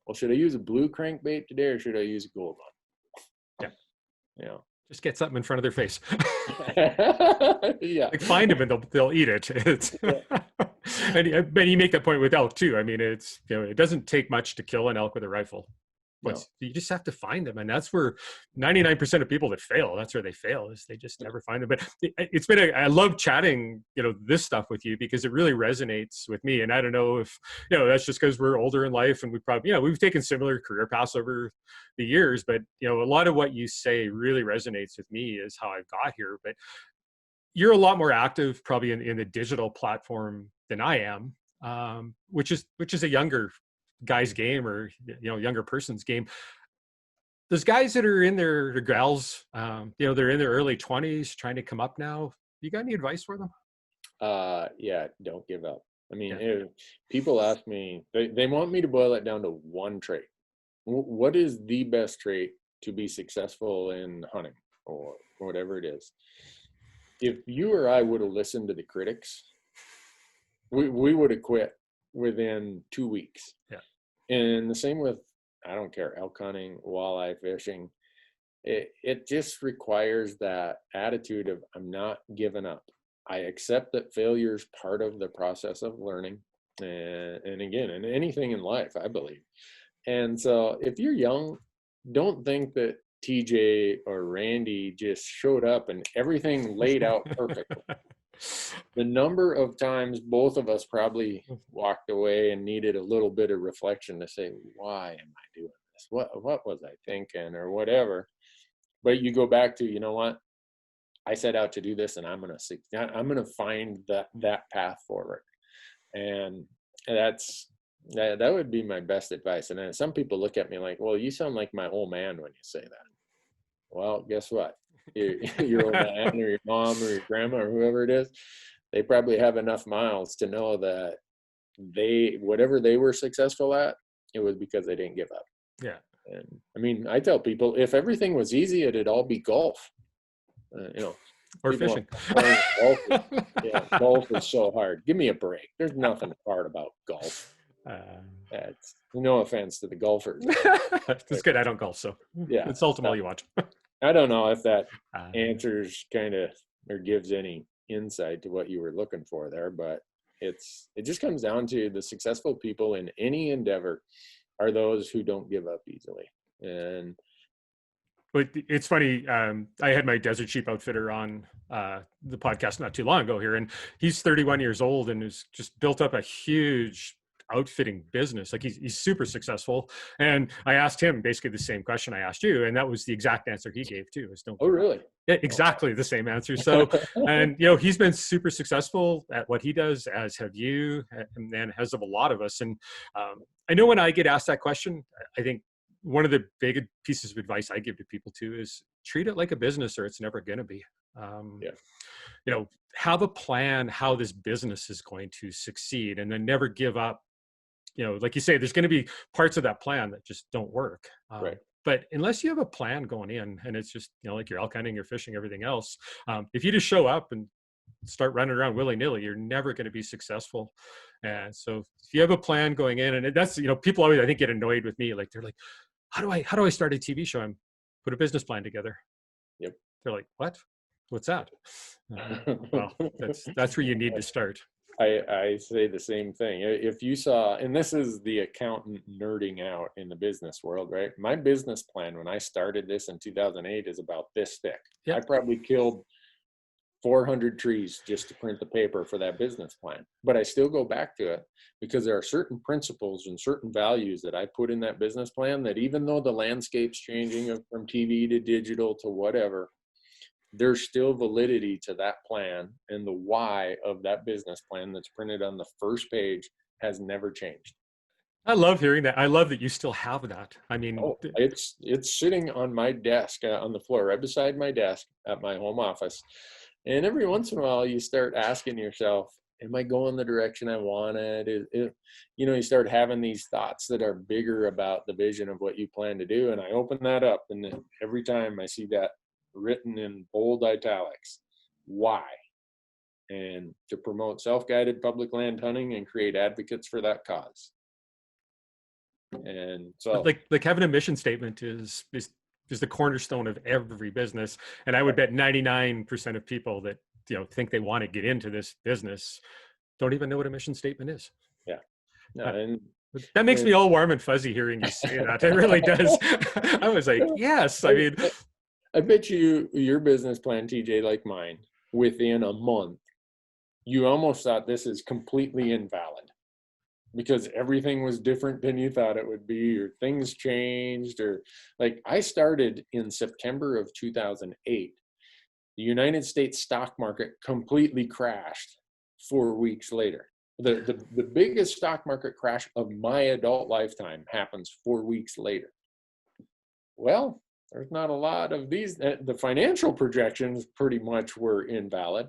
well, should I use a blue crankbait today or should I use a gold one? Yeah. Just get something in front of their face. Yeah. Like find them and they'll eat it. And you make that point with elk too. I mean, it doesn't take much to kill an elk with a rifle. But you just have to find them, and that's where 99% of people that fail, that's where they fail, is they just never find them. But it's been I love chatting, this stuff with you, because it really resonates with me. And I don't know if, that's just because we're older in life, and we probably, we've taken similar career paths over the years, but, a lot of what you say really resonates with me is how I've got here. But you're a lot more active probably in the digital platform than I am, which is a younger guy's game, or younger person's game. Those guys that are in their gals, they're in their early 20s trying to come up now. You got any advice for them? Yeah, don't give up. I mean, if people ask me, they want me to boil it down to one trait. What is the best trait to be successful in hunting or whatever it is? If you or I would have listened to the critics, we would have quit within 2 weeks. Yeah. And the same with, I don't care, elk hunting, walleye fishing. It just requires that attitude of, I'm not giving up. I accept that failure is part of the process of learning. And again, in anything in life, I believe. And so if you're young, don't think that TJ or Randy just showed up and everything laid out perfectly. The number of times both of us probably walked away and needed a little bit of reflection to say, why am I doing this? What was I thinking, or whatever? But you go back to, you know what? I set out to do this, and I'm gonna find that path forward. And that would be my best advice. And then some people look at me like, well, you sound like my old man when you say that. Well, guess what? Your old man or your mom or your grandma or whoever it is, they probably have enough miles to know that whatever they were successful at, it was because they didn't give up. Yeah. And I mean, I tell people, if everything was easy, it'd all be golf. Or fishing. Golf is so hard. Give me a break. There's nothing hard about golf. That's no offense to the golfers. That's good. I don't golf, so Yeah, insult them all you want. I don't know if that Uh, answers kind of or gives any insight to what you were looking for there, but it just comes down to the successful people in any endeavor are those who don't give up easily. And But it's funny. I had my desert sheep outfitter on the podcast not too long ago here, and he's 31 years old and has just built up a huge outfitting business. Like he's super successful. And I asked him basically the same question I asked you, and that was the exact answer he gave too. Is don't. oh, really? Yeah, exactly the same answer. So, and he's been super successful at what he does, as have you, and as of a lot of us. And I know when I get asked that question, I think one of the big pieces of advice I give to people too is treat it like a business, or it's never going to be. Yeah. Have a plan how this business is going to succeed, and then never give up. Like you say, there's going to be parts of that plan that just don't work. Right. But unless you have a plan going in, and it's just, like your elk hunting, your fishing, everything else, if you just show up and start running around willy-nilly, you're never going to be successful. And so if you have a plan going in, and that's, people always, I think, get annoyed with me. Like, they're like, how do I start a TV show? And put a business plan together. Yep. They're like, what? What's that? Well, that's where you need to start. I say the same thing. If you saw, and this is the accountant nerding out in the business world, right? My business plan when I started this in 2008 is about this thick. Yep. I probably killed 400 trees just to print the paper for that business plan. But I still go back to it because there are certain principles and certain values that I put in that business plan that even though the landscape's changing from TV to digital to whatever, there's still validity to that plan, and the why of that business plan that's printed on the first page has never changed. I love hearing that. I love that you still have that. I mean, it's sitting on my desk on the floor right beside my desk at my home office. And every once in a while you start asking yourself, am I going the direction I wanted? You start having these thoughts that are bigger about the vision of what you plan to do. And I open that up, and then every time I see that written in bold italics, why? And to promote self-guided public land hunting and create advocates for that cause. And so like having a mission statement is the cornerstone of every business. And I would bet 99% of people that think they want to get into this business don't even know what a mission statement is. Yeah. No, and that makes me all warm and fuzzy hearing you say that. It really does. I was like, yes. I mean, I bet you your business plan, TJ, like mine, within a month, you almost thought this is completely invalid because everything was different than you thought it would be, or things changed, or like I started in September of 2008. The United States stock market completely crashed 4 weeks later. The biggest stock market crash of my adult lifetime happens 4 weeks later. Well, there's not a lot of these. The financial projections pretty much were invalid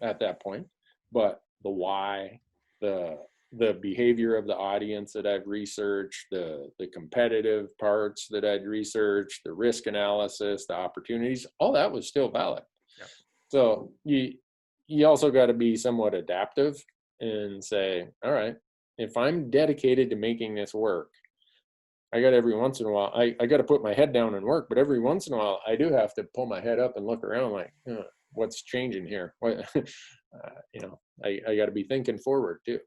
at that point, but the why, the behavior of the audience that I've researched, the competitive parts that I'd researched, the risk analysis, the opportunities, all that was still valid. Yeah. So you also got to be somewhat adaptive and say, all right, if I'm dedicated to making this work, I got every once in a while, I got to put my head down and work, but every once in a while, I do have to pull my head up and look around like, what's changing here? What, I got to be thinking forward too.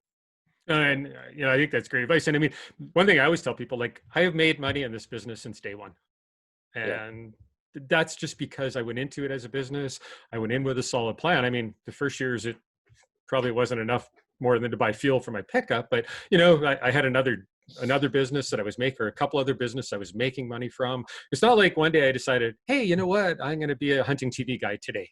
And, I think that's great advice. And I mean, one thing I always tell people, like, I have made money in this business since day one. And that's just because I went into it as a business. I went in with a solid plan. I mean, the first years, it probably wasn't enough more than to buy fuel for my pickup, but, I had another business that I was making, or a couple other business I was making money from. It's not like one day I decided, hey, you know what? I'm going to be a hunting TV guy today.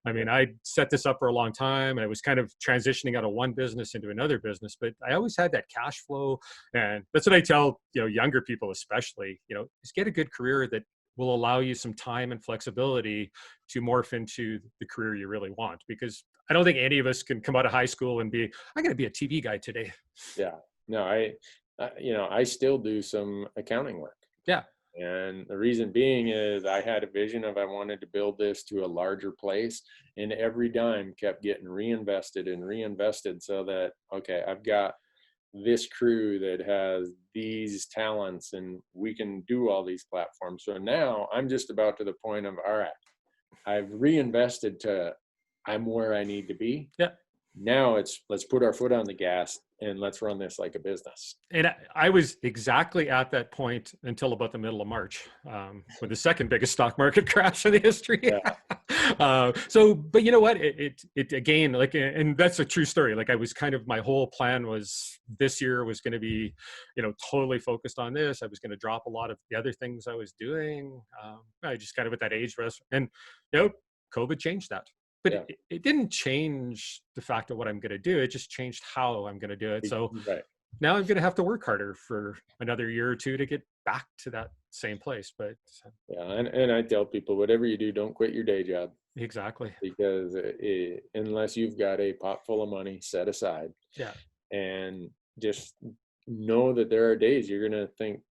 I mean, I set this up for a long time, and I was kind of transitioning out of one business into another business, but I always had that cash flow. And that's what I tell, younger people, especially, is get a good career that will allow you some time and flexibility to morph into the career you really want. Because I don't think any of us can come out of high school and be, I'm going to be a TV guy today. Yeah, no, I still do some accounting work. Yeah. And the reason being is I had a vision of I wanted to build this to a larger place, and every dime kept getting reinvested so that, okay, I've got this crew that has these talents and we can do all these platforms. So now I'm just about to the point of, all right, I've reinvested to, I'm where I need to be. Yeah. Now it's, let's put our foot on the gas and let's run this like a business. And I was exactly at that point until about the middle of March, with the second biggest stock market crash in the history. Yeah. So, but you know what? It again, like, and that's a true story. Like, I was kind of, my whole plan was this year was going to be, totally focused on this. I was going to drop a lot of the other things I was doing. I just kind of at that age, and COVID changed that. But Yeah. it didn't change the fact of what I'm going to do. It just changed how I'm going to do it. So Right. now I'm going to have to work harder for another year or two to get back to that same place. But yeah, and I tell people, whatever you do, don't quit your day job. Exactly. Because unless you've got a pot full of money set aside, yeah, and just know that there are days you're going to think,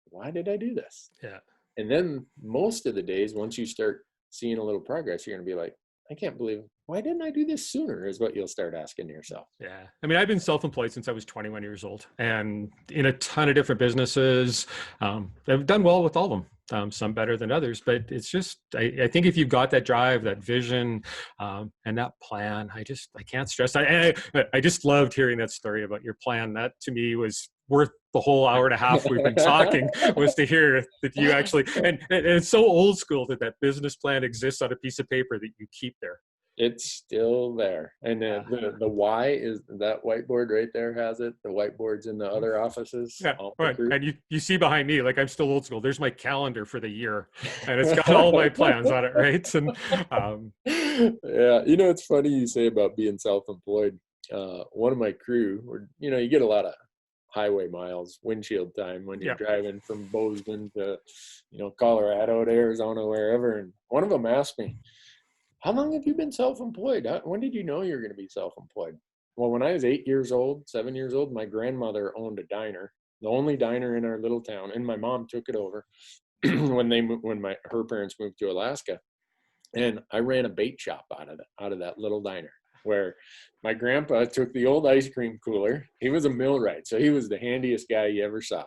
why did I do this? Yeah. And then most of the days, once you start seeing a little progress, you're going to be like, I can't believe, why didn't I do this sooner, is what you'll start asking yourself. Yeah. I mean, I've been self-employed since I was 21 years old and in a ton of different businesses. I've done well with all of them, some better than others, but it's just, I think if you've got that drive, that vision, and that plan, I can't stress. I just loved hearing that story about your plan. That to me was worth the whole hour and a half we've been talking, was to hear that you actually, and it's so old school that business plan exists on a piece of paper that you keep there. It's still there. And the why is that whiteboard right there has it. The whiteboard's in the other offies. Yeah, right. And you see behind me, like, I'm still old school. There's my calendar for the year and it's got all my plans on it, right? And yeah, it's funny you say about being self-employed. One of my crew, you get a lot of highway miles, windshield time when you're driving from Bozeman to, Colorado to Arizona, wherever. And one of them asked me, how long have you been self-employed? When did you know you were going to be self-employed? Well, when I was 7 years old, my grandmother owned a diner, the only diner in our little town, and my mom took it over when her parents moved to Alaska, and I ran a bait shop out of that little diner, where my grandpa took the old ice cream cooler. He was a millwright, so he was the handiest guy you ever saw.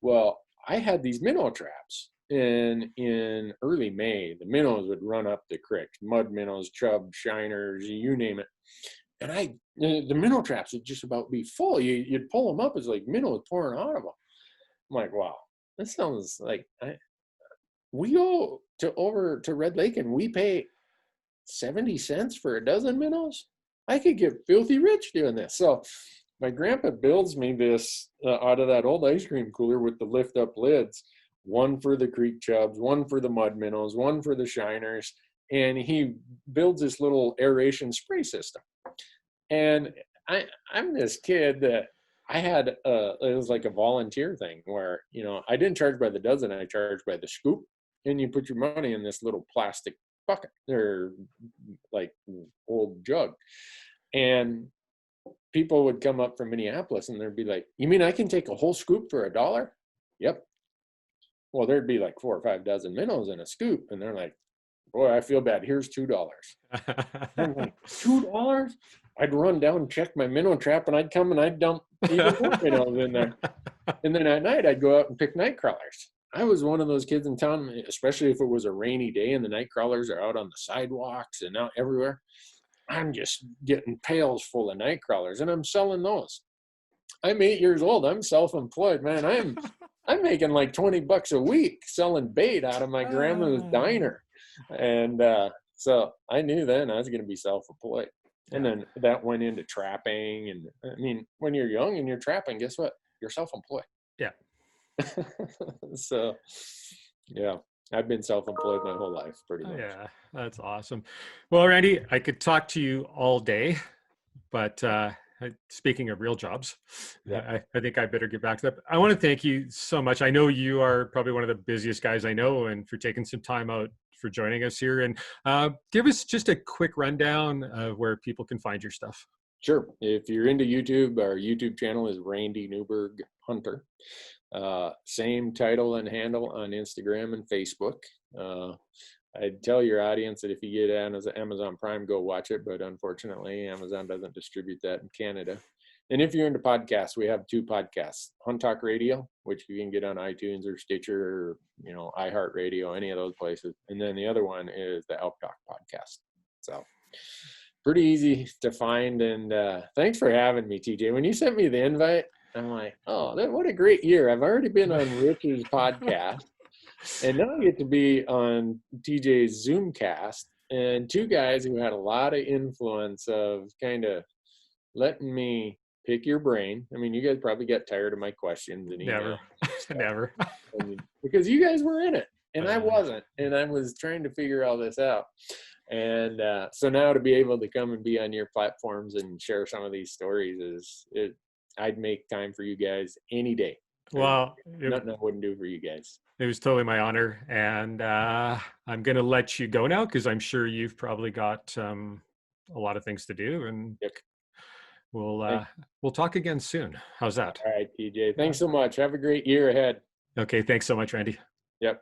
Well, I had these minnow traps. And in early May, the minnows would run up the creek, mud minnows, chub, shiners, you name it. And the minnow traps would just about be full. You'd pull them up, it's like minnows pouring out of them. I'm like, wow, this sounds like we go over to Red Lake and we pay 70 cents for a dozen minnows. I could get filthy rich doing this. So my grandpa builds me this out of that old ice cream cooler with the lift up lids. One for the creek chubs, one for the mud minnows, one for the shiners, and he builds this little aeration spray system. And I'm this kid that I had it was like a volunteer thing where I didn't charge by the dozen, I charged by the scoop, and you put your money in this little plastic bucket or like old jug, and people would come up from Minneapolis and they'd be like, "You mean I can take a whole scoop for $1?" Yep. Well, there'd be like 4 or 5 dozen minnows in a scoop. And they're like, boy, I feel bad. Here's $2. I'm like, $2? I'd run down and check my minnow trap, and I'd come and I'd dump even more minnows in there. And then at night, I'd go out and pick night crawlers. I was one of those kids in town, especially if it was a rainy day and the night crawlers are out on the sidewalks and out everywhere. I'm just getting pails full of night crawlers, and I'm selling those. I'm 8 years old. I'm self-employed, man. I'm making like $20 a week selling bait out of my grandma's diner. And so I knew then I was going to be self-employed. And then that went into trapping. And I mean, when you're young and you're trapping, guess what? You're self-employed. Yeah. So, yeah, I've been self-employed my whole life pretty much. Yeah, that's awesome. Well, Randy, I could talk to you all day, but speaking of real jobs, I think I better get back to that. I want to thank you so much. I know you are probably one of the busiest guys I know, and for taking some time out for joining us here. And give us just a quick rundown of where people can find your stuff. Sure. If you're into YouTube, our YouTube channel is Randy Newberg Hunter. Same title and handle on Instagram and Facebook. I'd tell your audience that if you get Amazon Prime, go watch it. But unfortunately, Amazon doesn't distribute that in Canada. And if you're into podcasts, we have 2 podcasts: Hunt Talk Radio, which you can get on iTunes or Stitcher or, you know, iHeartRadio, any of those places. And then the other one is the Elk Talk podcast. So pretty easy to find. And thanks for having me, TJ. When you sent me the invite, I'm like, oh, what a great year. I've already been on Rich's podcast, and now I get to be on TJ's Zoomcast, and 2 guys who had a lot of influence of kind of letting me pick your brain. I mean, you guys probably got tired of my questions and emails. Never. Because you guys were in it, and I wasn't, and I was trying to figure all this out. And so now to be able to come and be on your platforms and share some of these stories I'd make time for you guys any day. Well, nothing I wouldn't do for you guys. It was totally my honor. And I'm going to let you go now, because I'm sure you've probably got a lot of things to do. And yep. We'll talk again soon. How's that? All right, TJ. Thanks so much. Have a great year ahead. Okay. Thanks so much, Randy. Yep.